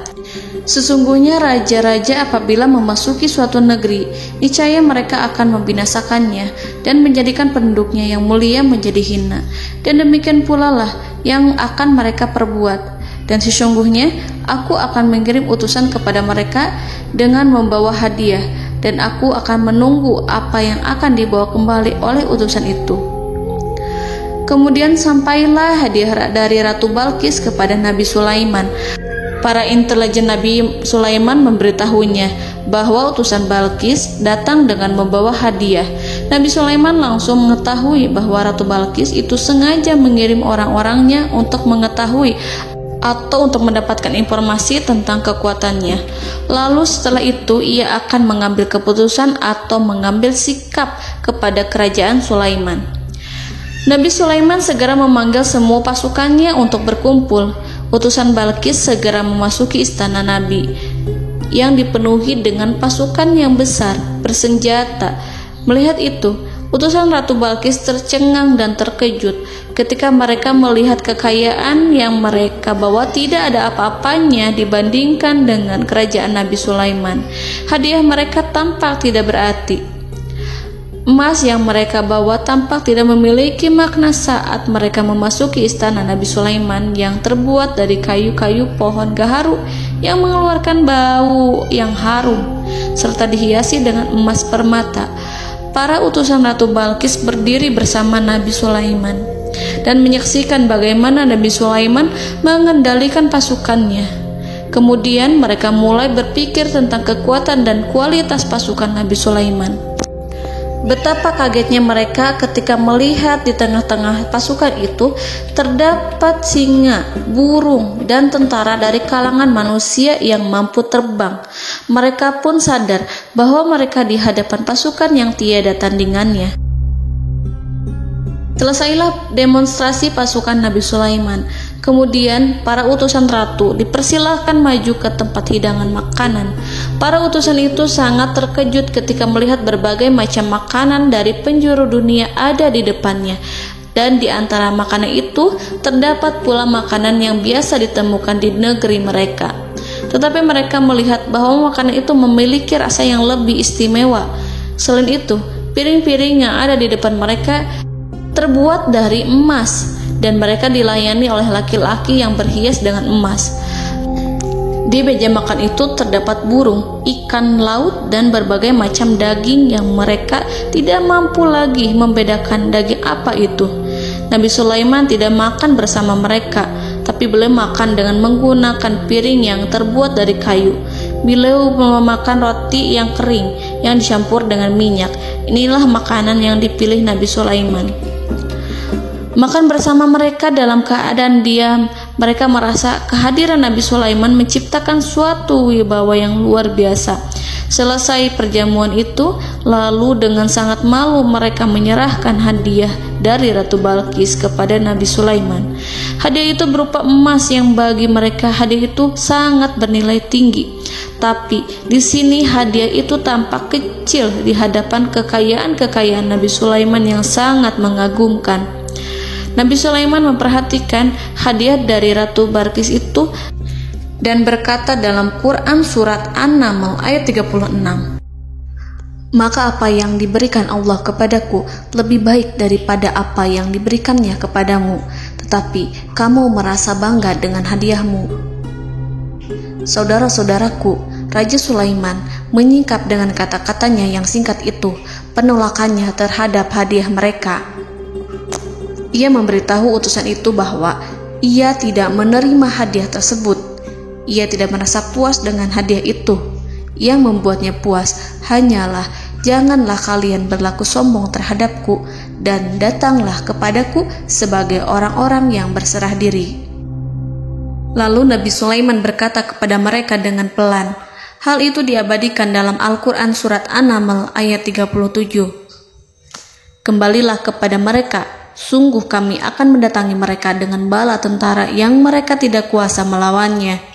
"Sesungguhnya raja-raja apabila memasuki suatu negeri, niscaya mereka akan membinasakannya dan menjadikan penduduknya yang mulia menjadi hina. Dan demikian pula lah yang akan mereka perbuat. Dan sesungguhnya aku akan mengirim utusan kepada mereka dengan membawa hadiah, dan aku akan menunggu apa yang akan dibawa kembali oleh utusan itu." Kemudian sampailah hadiah dari Ratu Balqis kepada Nabi Sulaiman. Para intelijen Nabi Sulaiman memberitahunya bahwa utusan Balqis datang dengan membawa hadiah. Nabi Sulaiman langsung mengetahui bahwa Ratu Balqis itu sengaja mengirim orang-orangnya untuk mengetahui atau untuk mendapatkan informasi tentang kekuatannya. Lalu setelah itu ia akan mengambil keputusan atau mengambil sikap kepada kerajaan Sulaiman. Nabi Sulaiman segera memanggil semua pasukannya untuk berkumpul. Utusan Balqis segera memasuki istana Nabi yang dipenuhi dengan pasukan yang besar bersenjata. Melihat itu, utusan Ratu Balqis tercengang dan terkejut ketika mereka melihat kekayaan yang mereka bawa tidak ada apa-apanya dibandingkan dengan kerajaan Nabi Sulaiman. Hadiah mereka tampak tidak berarti. Emas yang mereka bawa tampak tidak memiliki makna saat mereka memasuki istana Nabi Sulaiman yang terbuat dari kayu-kayu pohon gaharu yang mengeluarkan bau yang harum serta dihiasi dengan emas permata. Para utusan Ratu Balqis berdiri bersama Nabi Sulaiman dan menyaksikan bagaimana Nabi Sulaiman mengendalikan pasukannya. Kemudian mereka mulai berpikir tentang kekuatan dan kualitas pasukan Nabi Sulaiman. Betapa kagetnya mereka ketika melihat di tengah-tengah pasukan itu terdapat singa, burung, dan tentara dari kalangan manusia yang mampu terbang. Mereka pun sadar bahwa mereka di hadapan pasukan yang tiada tandingannya. Selesailah demonstrasi pasukan Nabi Sulaiman. Kemudian para utusan ratu dipersilahkan maju ke tempat hidangan makanan. Para utusan itu sangat terkejut ketika melihat berbagai macam makanan dari penjuru dunia ada di depannya. Dan di antara makanan itu terdapat pula makanan yang biasa ditemukan di negeri mereka. Tetapi mereka melihat bahwa makanan itu memiliki rasa yang lebih istimewa. Selain itu, piring-piring yang ada di depan mereka terbuat dari emas, dan mereka dilayani oleh laki-laki yang berhias dengan emas. Di meja makan itu terdapat burung, ikan laut, dan berbagai macam daging yang mereka tidak mampu lagi membedakan daging apa itu. Nabi Sulaiman tidak makan bersama mereka, tapi beliau makan dengan menggunakan piring yang terbuat dari kayu. Beliau memakan roti yang kering yang dicampur dengan minyak. Inilah makanan yang dipilih Nabi Sulaiman. Makan bersama mereka dalam keadaan diam, mereka merasa kehadiran Nabi Sulaiman menciptakan suatu wibawa yang luar biasa. Selesai perjamuan itu, lalu dengan sangat malu mereka menyerahkan hadiah dari Ratu Balkis kepada Nabi Sulaiman. Hadiah itu berupa emas yang bagi mereka hadiah itu sangat bernilai tinggi. Tapi di sini hadiah itu tampak kecil di hadapan kekayaan Nabi Sulaiman yang sangat mengagumkan. Nabi Sulaiman memperhatikan hadiah dari Ratu Balkis itu dan berkata dalam Quran surat An-Naml ayat 36, "Maka apa yang diberikan Allah kepadaku lebih baik daripada apa yang diberikannya kepadamu, tetapi kamu merasa bangga dengan hadiahmu." Saudara-saudaraku, Raja Sulaiman menyingkap dengan kata-katanya yang singkat itu penolakannya terhadap hadiah mereka. Ia memberitahu utusan itu bahwa ia tidak menerima hadiah tersebut. Ia tidak merasa puas dengan hadiah itu. Yang membuatnya puas hanyalah, "Janganlah kalian berlaku sombong terhadapku dan datanglah kepadaku sebagai orang-orang yang berserah diri." Lalu Nabi Sulaiman berkata kepada mereka dengan pelan. Hal itu diabadikan dalam Al-Quran surat An-Naml ayat 37. "Kembalilah kepada mereka, sungguh kami akan mendatangi mereka dengan bala tentara yang mereka tidak kuasa melawannya.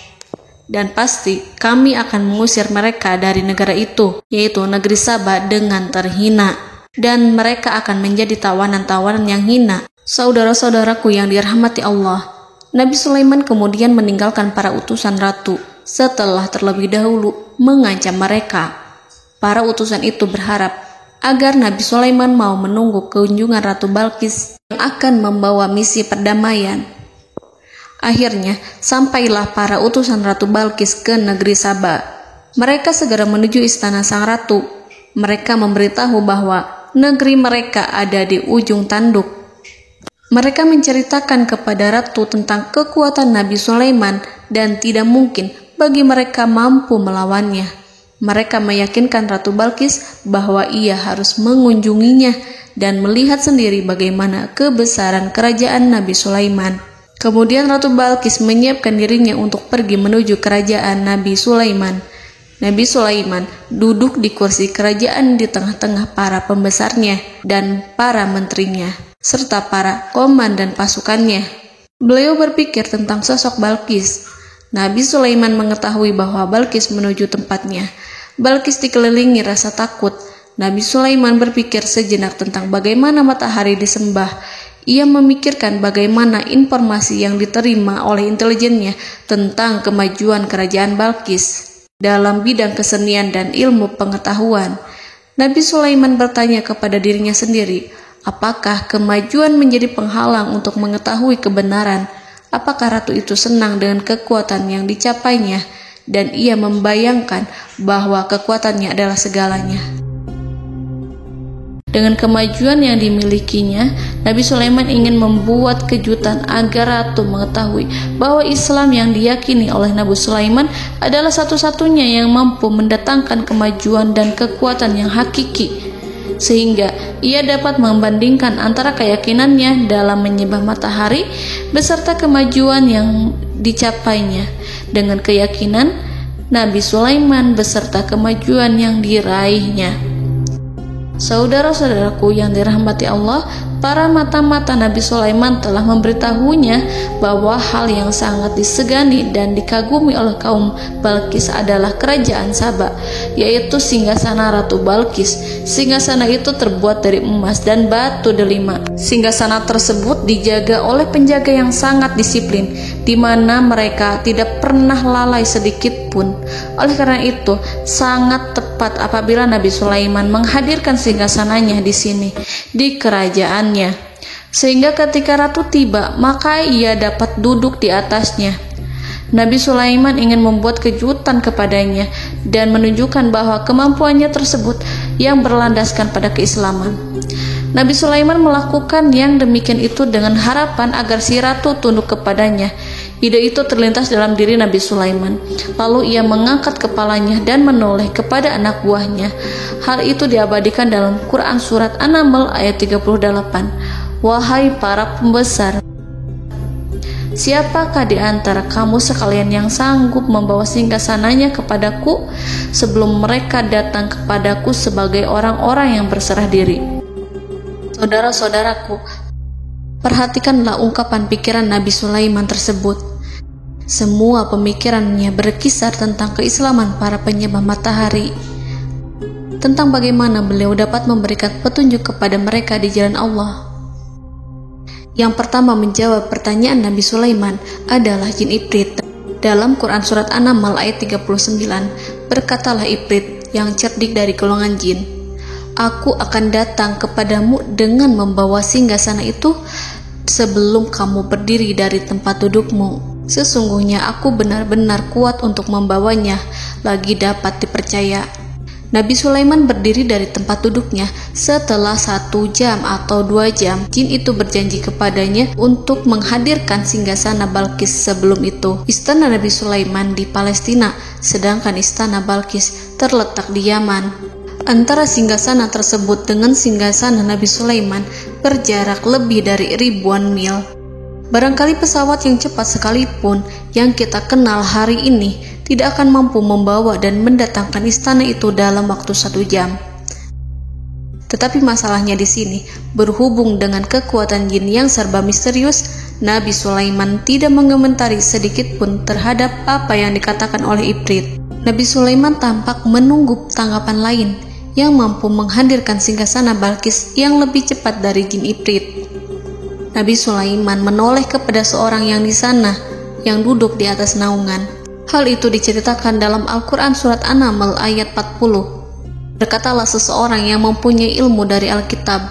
Dan pasti kami akan mengusir mereka dari negara itu, yaitu negeri Saba, dengan terhina. Dan mereka akan menjadi tawanan-tawanan yang hina." Saudara-saudaraku yang dirahmati Allah, Nabi Sulaiman kemudian meninggalkan para utusan ratu setelah terlebih dahulu mengancam mereka. Para utusan itu berharap agar Nabi Sulaiman mau menunggu kunjungan Ratu Balkis yang akan membawa misi perdamaian. Akhirnya, sampailah para utusan Ratu Balkis ke negeri Saba. Mereka segera menuju istana sang ratu. Mereka memberitahu bahwa negeri mereka ada di ujung tanduk. Mereka menceritakan kepada ratu tentang kekuatan Nabi Sulaiman dan tidak mungkin bagi mereka mampu melawannya. Mereka meyakinkan Ratu Balkis bahwa ia harus mengunjunginya dan melihat sendiri bagaimana kebesaran kerajaan Nabi Sulaiman. Kemudian Ratu Balkis menyiapkan dirinya untuk pergi menuju kerajaan Nabi Sulaiman. Nabi Sulaiman duduk di kursi kerajaan di tengah-tengah para pembesarnya dan para menterinya, serta para komandan pasukannya. Beliau berpikir tentang sosok Balkis. Nabi Sulaiman mengetahui bahwa Balkis menuju tempatnya. Balkis dikelilingi rasa takut. Nabi Sulaiman berpikir sejenak tentang bagaimana matahari disembah. Ia memikirkan bagaimana informasi yang diterima oleh intelijennya tentang kemajuan kerajaan Balkis dalam bidang kesenian dan ilmu pengetahuan. Nabi Sulaiman bertanya kepada dirinya sendiri, apakah kemajuan menjadi penghalang untuk mengetahui kebenaran? Apakah ratu itu senang dengan kekuatan yang dicapainya? Dan ia membayangkan bahwa kekuatannya adalah segalanya. Dengan kemajuan yang dimilikinya, Nabi Sulaiman ingin membuat kejutan agar ratu mengetahui bahwa Islam yang diyakini oleh Nabi Sulaiman adalah satu-satunya yang mampu mendatangkan kemajuan dan kekuatan yang hakiki, sehingga ia dapat membandingkan antara keyakinannya dalam menyembah matahari beserta kemajuan yang dicapainya dengan keyakinan Nabi Sulaiman beserta kemajuan yang diraihnya. Saudara-saudaraku yang dirahmati Allah, para mata-mata Nabi Sulaiman telah memberitahunya bahwa hal yang sangat disegani dan dikagumi oleh kaum Balkis adalah kerajaan Saba, yaitu singgasana Ratu Balkis. Singgasana itu terbuat dari emas dan batu delima. Singgasana tersebut dijaga oleh penjaga yang sangat disiplin, di mana mereka tidak pernah lalai sedikit pun. Oleh karena itu, sangat tepat apabila Nabi Sulaiman menghadirkan singgasananya di sini, di kerajaannya, sehingga ketika ratu tiba, maka ia dapat duduk di atasnya. Nabi Sulaiman ingin membuat kejutan kepadanya dan menunjukkan bahwa kemampuannya tersebut yang berlandaskan pada keislaman. Nabi Sulaiman melakukan yang demikian itu dengan harapan agar si ratu tunduk kepadanya. Ide itu terlintas dalam diri Nabi Sulaiman. Lalu ia mengangkat kepalanya dan menoleh kepada anak buahnya. Hal itu diabadikan dalam Quran surat An-Naml ayat 38. Wahai para pembesar, Siapakah di antara kamu sekalian yang sanggup membawa singgasananya kepadaku sebelum mereka datang kepadaku sebagai orang-orang yang berserah diri? Saudara-saudaraku, perhatikanlah ungkapan pikiran Nabi Sulaiman tersebut. Semua pemikirannya berkisar tentang keislaman para penyembah matahari, tentang bagaimana beliau dapat memberikan petunjuk kepada mereka di jalan Allah. Yang pertama menjawab pertanyaan Nabi Sulaiman adalah jin Ifrit. Dalam Quran Surat An-Naml ayat 39, berkatalah Ifrit yang cerdik dari golongan jin, "Aku akan datang kepadamu dengan membawa singgasana itu sebelum kamu berdiri dari tempat dudukmu. Sesungguhnya aku benar-benar kuat untuk membawanya, lagi dapat dipercaya." Nabi Sulaiman berdiri dari tempat duduknya. Setelah 1 jam atau 2 jam, jin itu berjanji kepadanya untuk menghadirkan singgasana Balqis. Sebelum itu, istana Nabi Sulaiman di Palestina, sedangkan istana Balqis terletak di Yaman. Antara singgasana tersebut dengan singgasana Nabi Sulaiman berjarak lebih dari ribuan mil. Barangkali pesawat yang cepat sekalipun yang kita kenal hari ini tidak akan mampu membawa dan mendatangkan istana itu dalam waktu 1 jam. Tetapi masalahnya di sini, berhubung dengan kekuatan jin yang serba misterius, Nabi Sulaiman tidak mengomentari sedikit pun terhadap apa yang dikatakan oleh Ifrit. Nabi Sulaiman tampak menunggu tanggapan lain yang mampu menghadirkan singgasana Balqis yang lebih cepat dari jin Ifrit. Nabi Sulaiman menoleh kepada seorang yang di sana, yang duduk di atas naungan. Hal itu diceritakan dalam Al-Quran Surat An-Naml ayat 40. Berkatalah seseorang yang mempunyai ilmu dari Alkitab,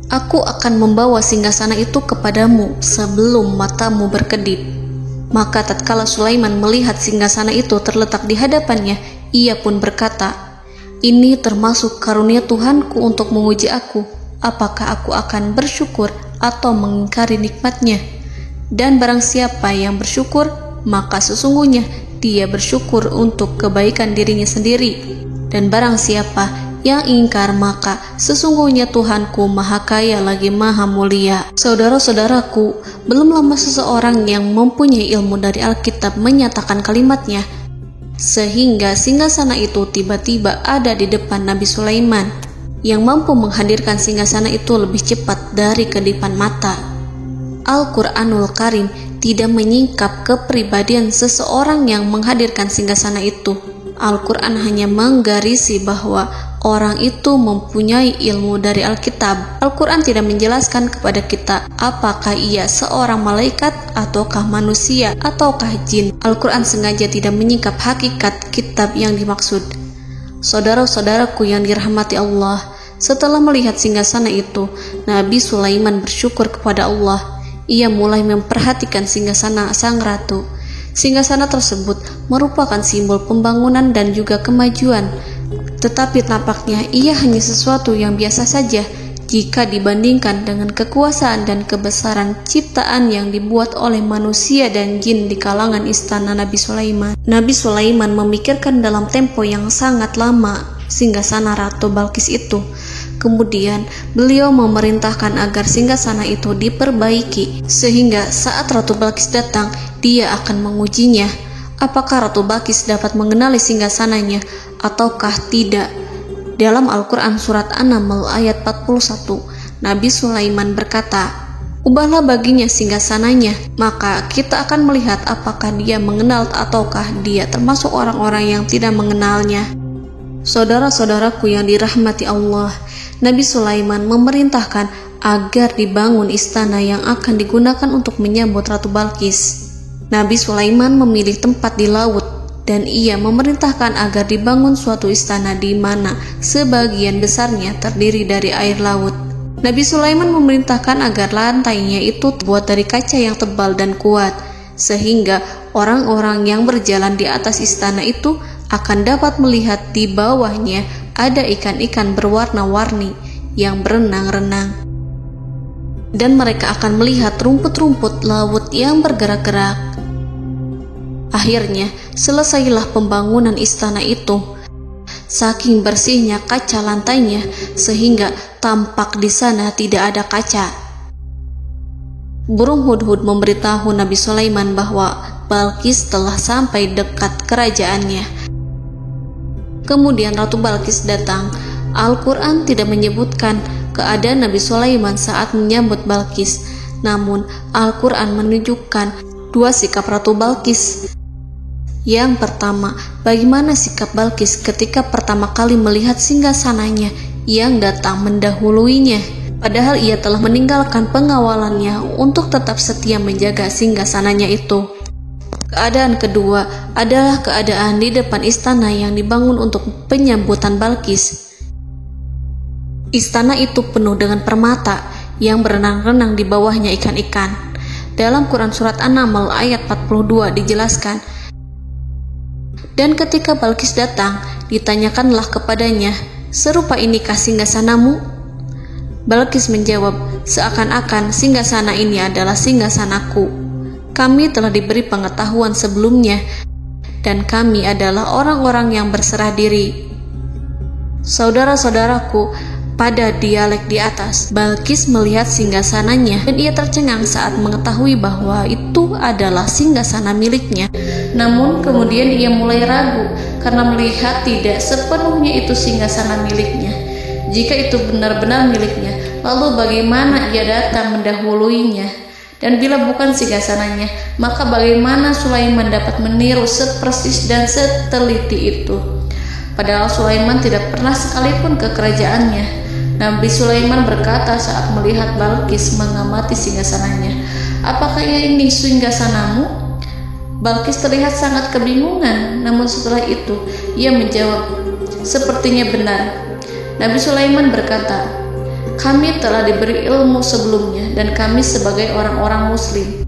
"Aku akan membawa singgasana itu kepadamu sebelum matamu berkedip." Maka tatkala Sulaiman melihat singgasana itu terletak di hadapannya, ia pun berkata, "Ini termasuk karunia Tuhanku untuk menguji aku. Apakah aku akan bersyukur atau mengingkari nikmatnya? Dan barang siapa yang bersyukur, maka sesungguhnya dia bersyukur untuk kebaikan dirinya sendiri. Dan barang siapa yang ingkar, maka sesungguhnya Tuhanku Maha Kaya lagi Maha Mulia." Saudara-saudaraku, belum lama seseorang yang mempunyai ilmu dari Alkitab menyatakan kalimatnya, sehingga singgasana itu tiba-tiba ada di depan Nabi Sulaiman, yang mampu menghadirkan singgasana itu lebih cepat dari kedipan mata. Al-Quranul Karim tidak menyingkap kepribadian seseorang yang menghadirkan singgasana itu. Al-Quran hanya menggarisi bahwa orang itu mempunyai ilmu dari Alkitab. Al-Quran tidak menjelaskan kepada kita apakah ia seorang malaikat, ataukah manusia, ataukah jin. Al-Quran sengaja tidak menyingkap hakikat kitab yang dimaksud. Saudara-saudaraku yang dirahmati Allah, setelah melihat singgasana itu, Nabi Sulaiman bersyukur kepada Allah. Ia mulai memperhatikan singgasana sang ratu. Singgasana tersebut merupakan simbol pembangunan dan juga kemajuan. Tetapi tampaknya ia hanya sesuatu yang biasa saja jika dibandingkan dengan kekuasaan dan kebesaran ciptaan yang dibuat oleh manusia dan jin di kalangan istana Nabi Sulaiman. Nabi Sulaiman memikirkan dalam tempo yang sangat lama singgasana Ratu Balqis itu. Kemudian beliau memerintahkan agar singgasana itu diperbaiki, sehingga saat Ratu Balqis datang, dia akan mengujinya. Apakah Ratu Balqis dapat mengenali singgasananya ataukah tidak? Dalam Al-Quran Surat An-Naml ayat 41, Nabi Sulaiman berkata, "Ubahlah baginya singgasananya, maka kita akan melihat apakah dia mengenal ataukah dia termasuk orang-orang yang tidak mengenalnya." Saudara-saudaraku yang dirahmati Allah, Nabi Sulaiman memerintahkan agar dibangun istana yang akan digunakan untuk menyambut Ratu Balqis. Nabi Sulaiman memilih tempat di laut, dan ia memerintahkan agar dibangun suatu istana di mana sebagian besarnya terdiri dari air laut. Nabi Sulaiman memerintahkan agar lantainya itu terbuat dari kaca yang tebal dan kuat, sehingga orang-orang yang berjalan di atas istana itu akan dapat melihat di bawahnya ada ikan-ikan berwarna-warni yang berenang-renang. Dan mereka akan melihat rumput-rumput laut yang bergerak-gerak. Akhirnya, selesailah pembangunan istana itu. Saking bersihnya kaca lantainya, sehingga tampak di sana tidak ada kaca. burung hudhud memberitahu Nabi Sulaiman bahwa Balkis telah sampai dekat kerajaannya. Kemudian Ratu Balkis datang. Al-Quran tidak menyebutkan keadaan Nabi Sulaiman saat menyambut Balkis, namun Al-Quran menunjukkan dua sikap Ratu Balkis. Yang pertama, bagaimana sikap Balkis ketika pertama kali melihat singgasananya yang datang mendahuluinya, padahal ia telah meninggalkan pengawalannya untuk tetap setia menjaga singgasananya itu. Keadaan kedua adalah keadaan di depan istana yang dibangun untuk penyambutan Balkis. Istana itu penuh dengan permata yang berenang-renang di bawahnya ikan-ikan. Dalam Quran Surat An-Naml ayat 42 dijelaskan, dan ketika Balkis datang, ditanyakanlah kepadanya, serupa inikah singgasanamu? Balkis menjawab, seakan-akan singgasana ini adalah singgasanaku. Kami telah diberi pengetahuan sebelumnya, dan kami adalah orang-orang yang berserah diri. Saudara-saudaraku, pada dialek di atas, Balkis melihat singgasananya dan ia tercengang saat mengetahui bahwa itu adalah singgasana miliknya. Namun kemudian ia mulai ragu karena melihat tidak sepenuhnya itu singgasana miliknya. Jika itu benar-benar miliknya, lalu bagaimana ia datang mendahuluinya? Dan bila bukan singgasananya, maka bagaimana Sulaiman dapat meniru sepersis dan seteliti itu? Padahal Sulaiman tidak pernah sekalipun ke kerajaannya. Nabi Sulaiman berkata saat melihat Balkis mengamati singgasananya, apakah ini singgasanamu? Balkis terlihat sangat kebingungan, namun setelah itu ia menjawab, sepertinya benar. Nabi Sulaiman berkata, kami telah diberi ilmu sebelumnya dan kami sebagai orang-orang muslim.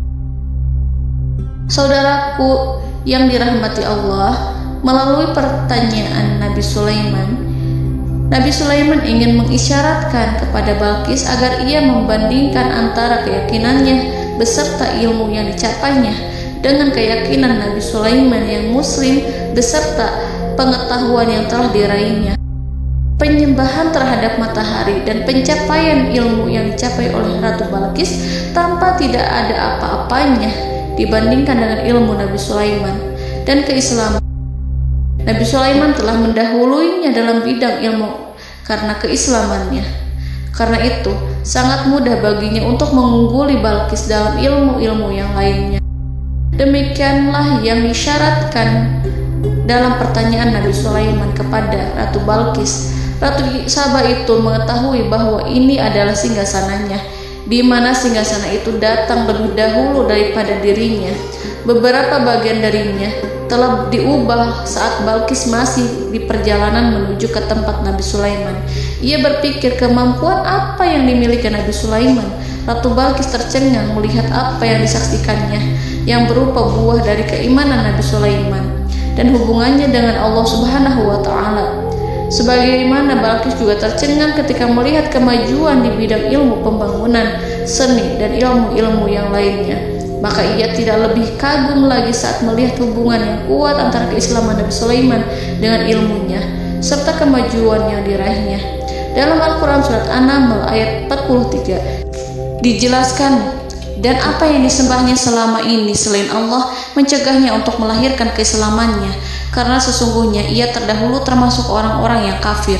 Saudaraku yang dirahmati Allah, melalui pertanyaan Nabi Sulaiman ingin mengisyaratkan kepada Balkis agar ia membandingkan antara keyakinannya beserta ilmu yang dicapainya dengan keyakinan Nabi Sulaiman yang muslim beserta pengetahuan yang telah diraihnya. Penyembahan terhadap matahari dan pencapaian ilmu yang dicapai oleh Ratu Balkis tanpa tidak ada apa-apanya dibandingkan dengan ilmu Nabi Sulaiman dan keislaman. Nabi Sulaiman telah mendahuluinya dalam bidang ilmu karena keislamannya. Karena itu, sangat mudah baginya untuk mengungguli Balkis dalam ilmu-ilmu yang lainnya. Demikianlah yang disyaratkan dalam pertanyaan Nabi Sulaiman kepada Ratu Balkis. Ratu Saba itu mengetahui bahwa ini adalah singgasananya, di mana singgasana itu datang lebih dahulu daripada dirinya. Beberapa bagian darinya telah diubah saat Balkis masih di perjalanan menuju ke tempat Nabi Sulaiman. Ia berpikir kemampuan apa yang dimiliki Nabi Sulaiman. Ratu Balkis tercengang melihat apa yang disaksikannya, yang berupa buah dari keimanan Nabi Sulaiman dan hubungannya dengan Allah Subhanahu wa Ta'ala. Sebagaimana Balkis juga tercengang ketika melihat kemajuan di bidang ilmu pembangunan, seni, dan ilmu-ilmu yang lainnya. Maka ia tidak lebih kagum lagi saat melihat hubungan yang kuat antara keislaman Nabi Sulaiman dengan ilmunya, serta kemajuan yang diraihnya. Dalam Al-Quran Surat An-Naml ayat 43 dijelaskan, dan apa yang disembahnya selama ini selain Allah mencegahnya untuk melahirkan keislamannya, karena sesungguhnya ia terdahulu termasuk orang-orang yang kafir.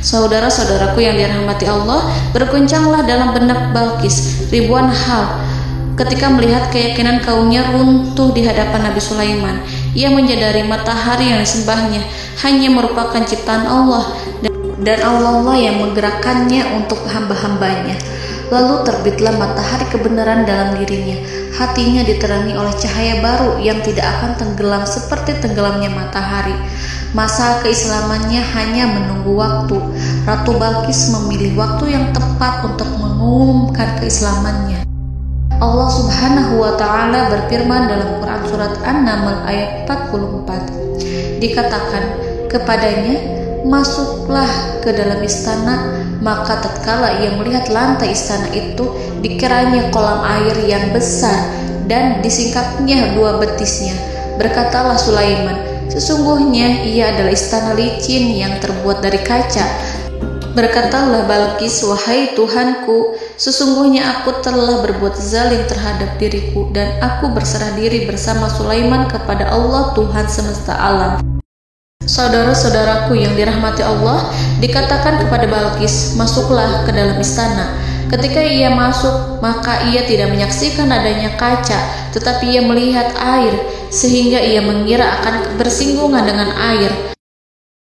Saudara-saudaraku yang dirahmati Allah, berguncanglah dalam benak Balkis ribuan hal ketika melihat keyakinan kaumnya runtuh di hadapan Nabi Sulaiman. Ia menyadari matahari yang disembahnya hanya merupakan ciptaan Allah, dan Allah yang menggerakkannya untuk hamba-hambanya. Lalu terbitlah matahari kebenaran dalam dirinya. Hatinya diterangi oleh cahaya baru yang tidak akan tenggelam seperti tenggelamnya matahari. Masa keislamannya hanya menunggu waktu. Ratu Balkis memilih waktu yang tepat untuk mengumumkan keislamannya. Allah Subhanahu wa Ta'ala berfirman dalam Quran Surat An-Naml ayat 44. Dikatakan kepadanya, masuklah ke dalam istana. Maka tatkala ia melihat lantai istana itu, dikiranya kolam air yang besar dan disingkapnya dua betisnya. Berkatalah Sulaiman, sesungguhnya ia adalah istana licin yang terbuat dari kaca. Berkatalah Balqis, "Wahai Tuhanku, sesungguhnya aku telah berbuat zalim terhadap diriku dan aku berserah diri bersama Sulaiman kepada Allah Tuhan semesta alam." Saudara-saudaraku yang dirahmati Allah, dikatakan kepada Balqis, "Masuklah ke dalam istana." Ketika ia masuk, maka ia tidak menyaksikan adanya kaca, tetapi ia melihat air, sehingga ia mengira akan bersinggungan dengan air.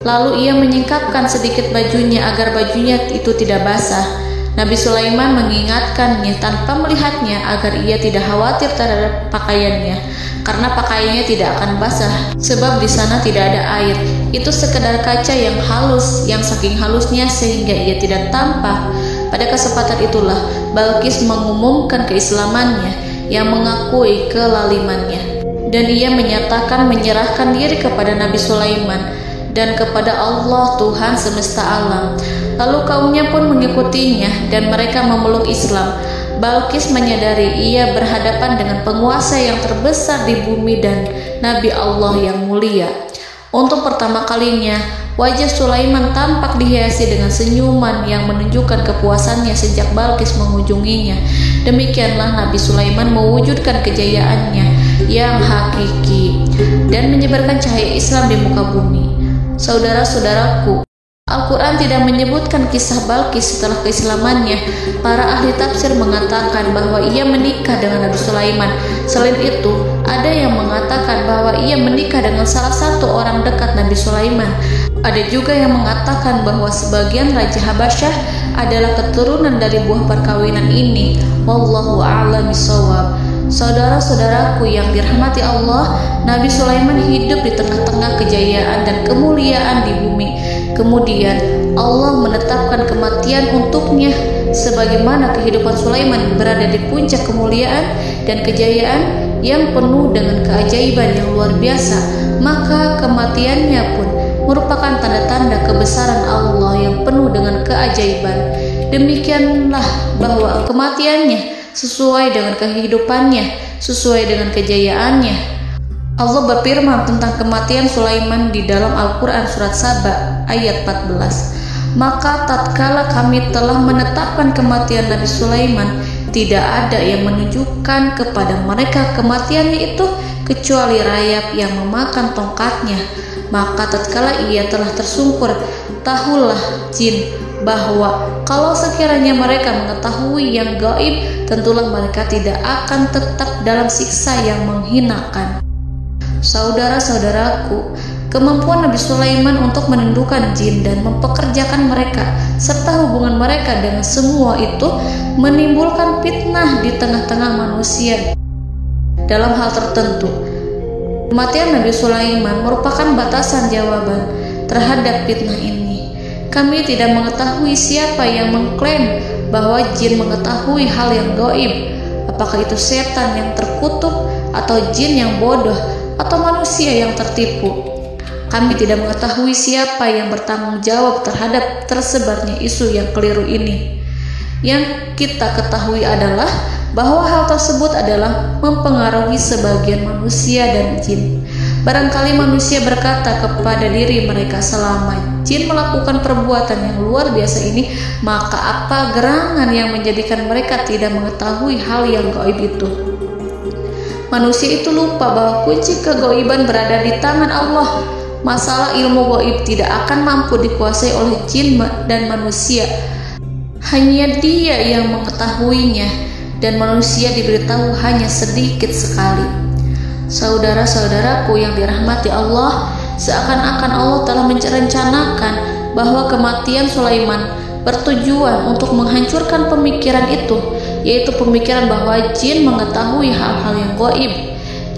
Lalu ia menyingkapkan sedikit bajunya agar bajunya itu tidak basah. Nabi Sulaiman mengingatkannya tanpa melihatnya agar ia tidak khawatir terhadap pakaiannya, karena pakaiannya tidak akan basah, sebab di sana tidak ada air. Itu sekedar kaca yang halus, yang saking halusnya sehingga ia tidak tampak. Pada kesempatan itulah Balqis mengumumkan keislamannya, yang mengakui kelalimannya, dan ia menyatakan menyerahkan diri kepada Nabi Sulaiman dan kepada Allah Tuhan semesta alam. Lalu kaumnya pun mengikutinya dan mereka memeluk Islam. Balqis menyadari ia berhadapan dengan penguasa yang terbesar di bumi dan Nabi Allah yang mulia. Untuk pertama kalinya, wajah Sulaiman tampak dihiasi dengan senyuman yang menunjukkan kepuasannya sejak Balqis mengunjunginya. Demikianlah Nabi Sulaiman mewujudkan kejayaannya yang hakiki dan menyebarkan cahaya Islam di muka bumi. Saudara-saudaraku, Al-Quran tidak menyebutkan kisah Balqis setelah keislamannya. Para ahli tafsir mengatakan bahwa ia menikah dengan Nabi Sulaiman. Selain itu, ada yang mengatakan bahwa ia menikah dengan salah satu orang dekat Nabi Sulaiman. Ada juga yang mengatakan bahwa sebagian Raja Habasyah adalah keturunan dari buah perkawinan ini. Wallahu a'lam bishawab. Saudara-saudaraku yang dirahmati Allah, Nabi Sulaiman hidup di tengah-tengah kejayaan dan kemuliaan di bumi. Kemudian Allah menetapkan kematian untuknya, sebagaimana kehidupan Sulaiman berada di puncak kemuliaan dan kejayaan yang penuh dengan keajaiban yang luar biasa, maka kematiannya pun merupakan tanda-tanda kebesaran Allah yang penuh dengan keajaiban. Demikianlah bahwa kematiannya sesuai dengan kehidupannya, sesuai dengan kejayaannya. Allah berfirman tentang kematian Sulaiman di dalam Al-Quran surat Saba ayat 14. "Maka tatkala kami telah menetapkan kematian Nabi Sulaiman, tidak ada yang menunjukkan kepada mereka kematiannya itu kecuali rayap yang memakan tongkatnya. Maka tatkala ia telah tersungkur, tahulah jin bahwa kalau sekiranya mereka mengetahui yang gaib, tentulah mereka tidak akan tetap dalam siksa yang menghinakan." Saudara-saudaraku, kemampuan Nabi Sulaiman untuk menundukkan jin dan mempekerjakan mereka serta hubungan mereka dengan semua itu menimbulkan fitnah di tengah-tengah manusia. Dalam hal tertentu, kematian Nabi Sulaiman merupakan batasan jawaban terhadap fitnah ini. Kami tidak mengetahui siapa yang mengklaim bahwa jin mengetahui hal yang gaib. Apakah itu setan yang terkutuk, atau jin yang bodoh, atau manusia yang tertipu? Kami tidak mengetahui siapa yang bertanggung jawab terhadap tersebarnya isu yang keliru ini. Yang kita ketahui adalah bahwa hal tersebut adalah mempengaruhi sebagian manusia dan jin. Barangkali manusia berkata kepada diri mereka, selama jin melakukan perbuatan yang luar biasa ini, maka apa gerangan yang menjadikan mereka tidak mengetahui hal yang gaib itu? Manusia itu lupa bahwa kunci kegaiban berada di tangan Allah. Masalah ilmu gaib tidak akan mampu dikuasai oleh jin dan manusia. Hanya Dia yang mengetahuinya, dan manusia diberitahu hanya sedikit sekali. Saudara-saudaraku yang dirahmati Allah, seakan-akan Allah telah merencanakan bahwa kematian Sulaiman bertujuan untuk menghancurkan pemikiran itu, yaitu pemikiran bahwa jin mengetahui hal-hal yang gaib.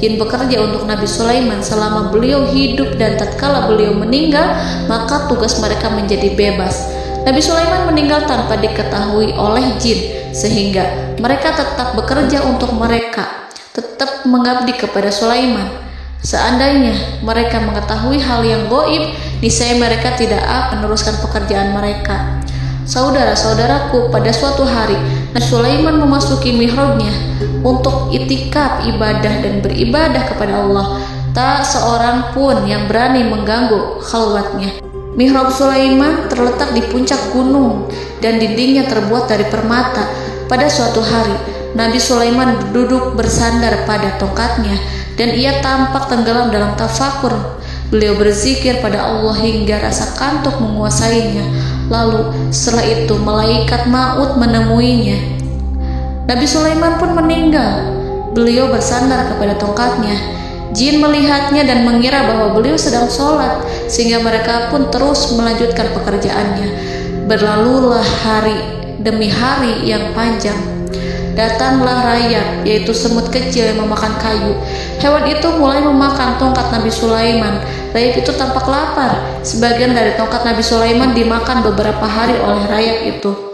Jin bekerja untuk Nabi Sulaiman selama beliau hidup, dan tatkala beliau meninggal, maka tugas mereka menjadi bebas. Nabi Sulaiman meninggal tanpa diketahui oleh jin, sehingga mereka tetap bekerja untuk mereka, tetap mengabdi kepada Sulaiman. Seandainya mereka mengetahui hal yang gaib, niscaya mereka tidak akan meneruskan pekerjaan mereka. Saudara-saudaraku, pada suatu hari Nabi Sulaiman memasuki mihrabnya untuk itikaf ibadah dan beribadah kepada Allah. Tak seorang pun yang berani mengganggu khalwatnya. Mihrab Sulaiman terletak di puncak gunung dan dindingnya terbuat dari permata. Pada suatu hari, Nabi Sulaiman duduk bersandar pada tongkatnya dan ia tampak tenggelam dalam tafakur. Beliau berzikir pada Allah hingga rasa kantuk menguasainya. Lalu setelah itu malaikat maut menemuinya. Nabi Sulaiman pun meninggal. Beliau bersandar kepada tongkatnya. Jin melihatnya dan mengira bahwa beliau sedang sholat, sehingga mereka pun terus melanjutkan pekerjaannya. Berlalulah hari demi hari yang panjang. Datanglah rayap, yaitu semut kecil yang memakan kayu. Hewan itu mulai memakan tongkat Nabi Sulaiman. Rayap itu tampak lapar. Sebagian dari tongkat Nabi Sulaiman dimakan beberapa hari oleh rayap itu.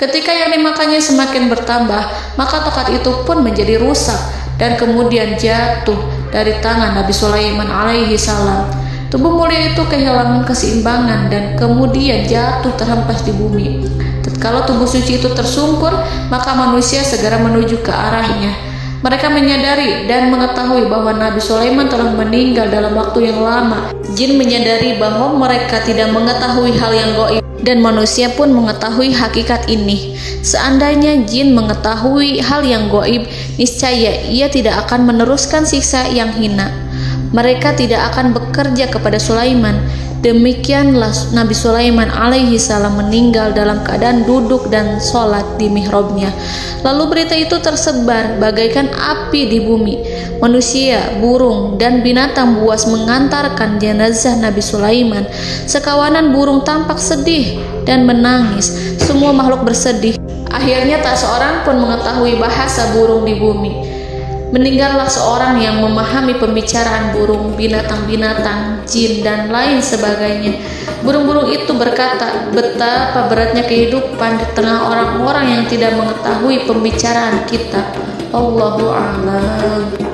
Ketika yang dimakannya semakin bertambah, maka tongkat itu pun menjadi rusak dan kemudian jatuh dari tangan Nabi Sulaiman alaihi salam. Tubuh mulia itu kehilangan keseimbangan dan kemudian jatuh terhempas di bumi. Tatkala tubuh suci itu tersungkur, maka manusia segera menuju ke arahnya. Mereka menyadari dan mengetahui bahwa Nabi Sulaiman telah meninggal dalam waktu yang lama. Jin menyadari bahwa mereka tidak mengetahui hal yang gaib dan manusia pun mengetahui hakikat ini. Seandainya jin mengetahui hal yang gaib, niscaya ia tidak akan meneruskan siksa yang hina. Mereka tidak akan bekerja kepada Sulaiman. Demikianlah Nabi Sulaiman alaihi salam meninggal dalam keadaan duduk dan sholat di mihrabnya. Lalu berita itu tersebar bagaikan api di bumi. Manusia, burung, dan binatang buas mengantarkan jenazah Nabi Sulaiman. Sekawanan burung tampak sedih dan menangis. Semua makhluk bersedih. Akhirnya tak seorang pun mengetahui bahasa burung di bumi. Meninggallah seorang yang memahami pembicaraan burung, binatang-binatang, jin, dan lain sebagainya. Burung-burung itu berkata, betapa beratnya kehidupan di tengah orang-orang yang tidak mengetahui pembicaraan kita. Allahu a'lam.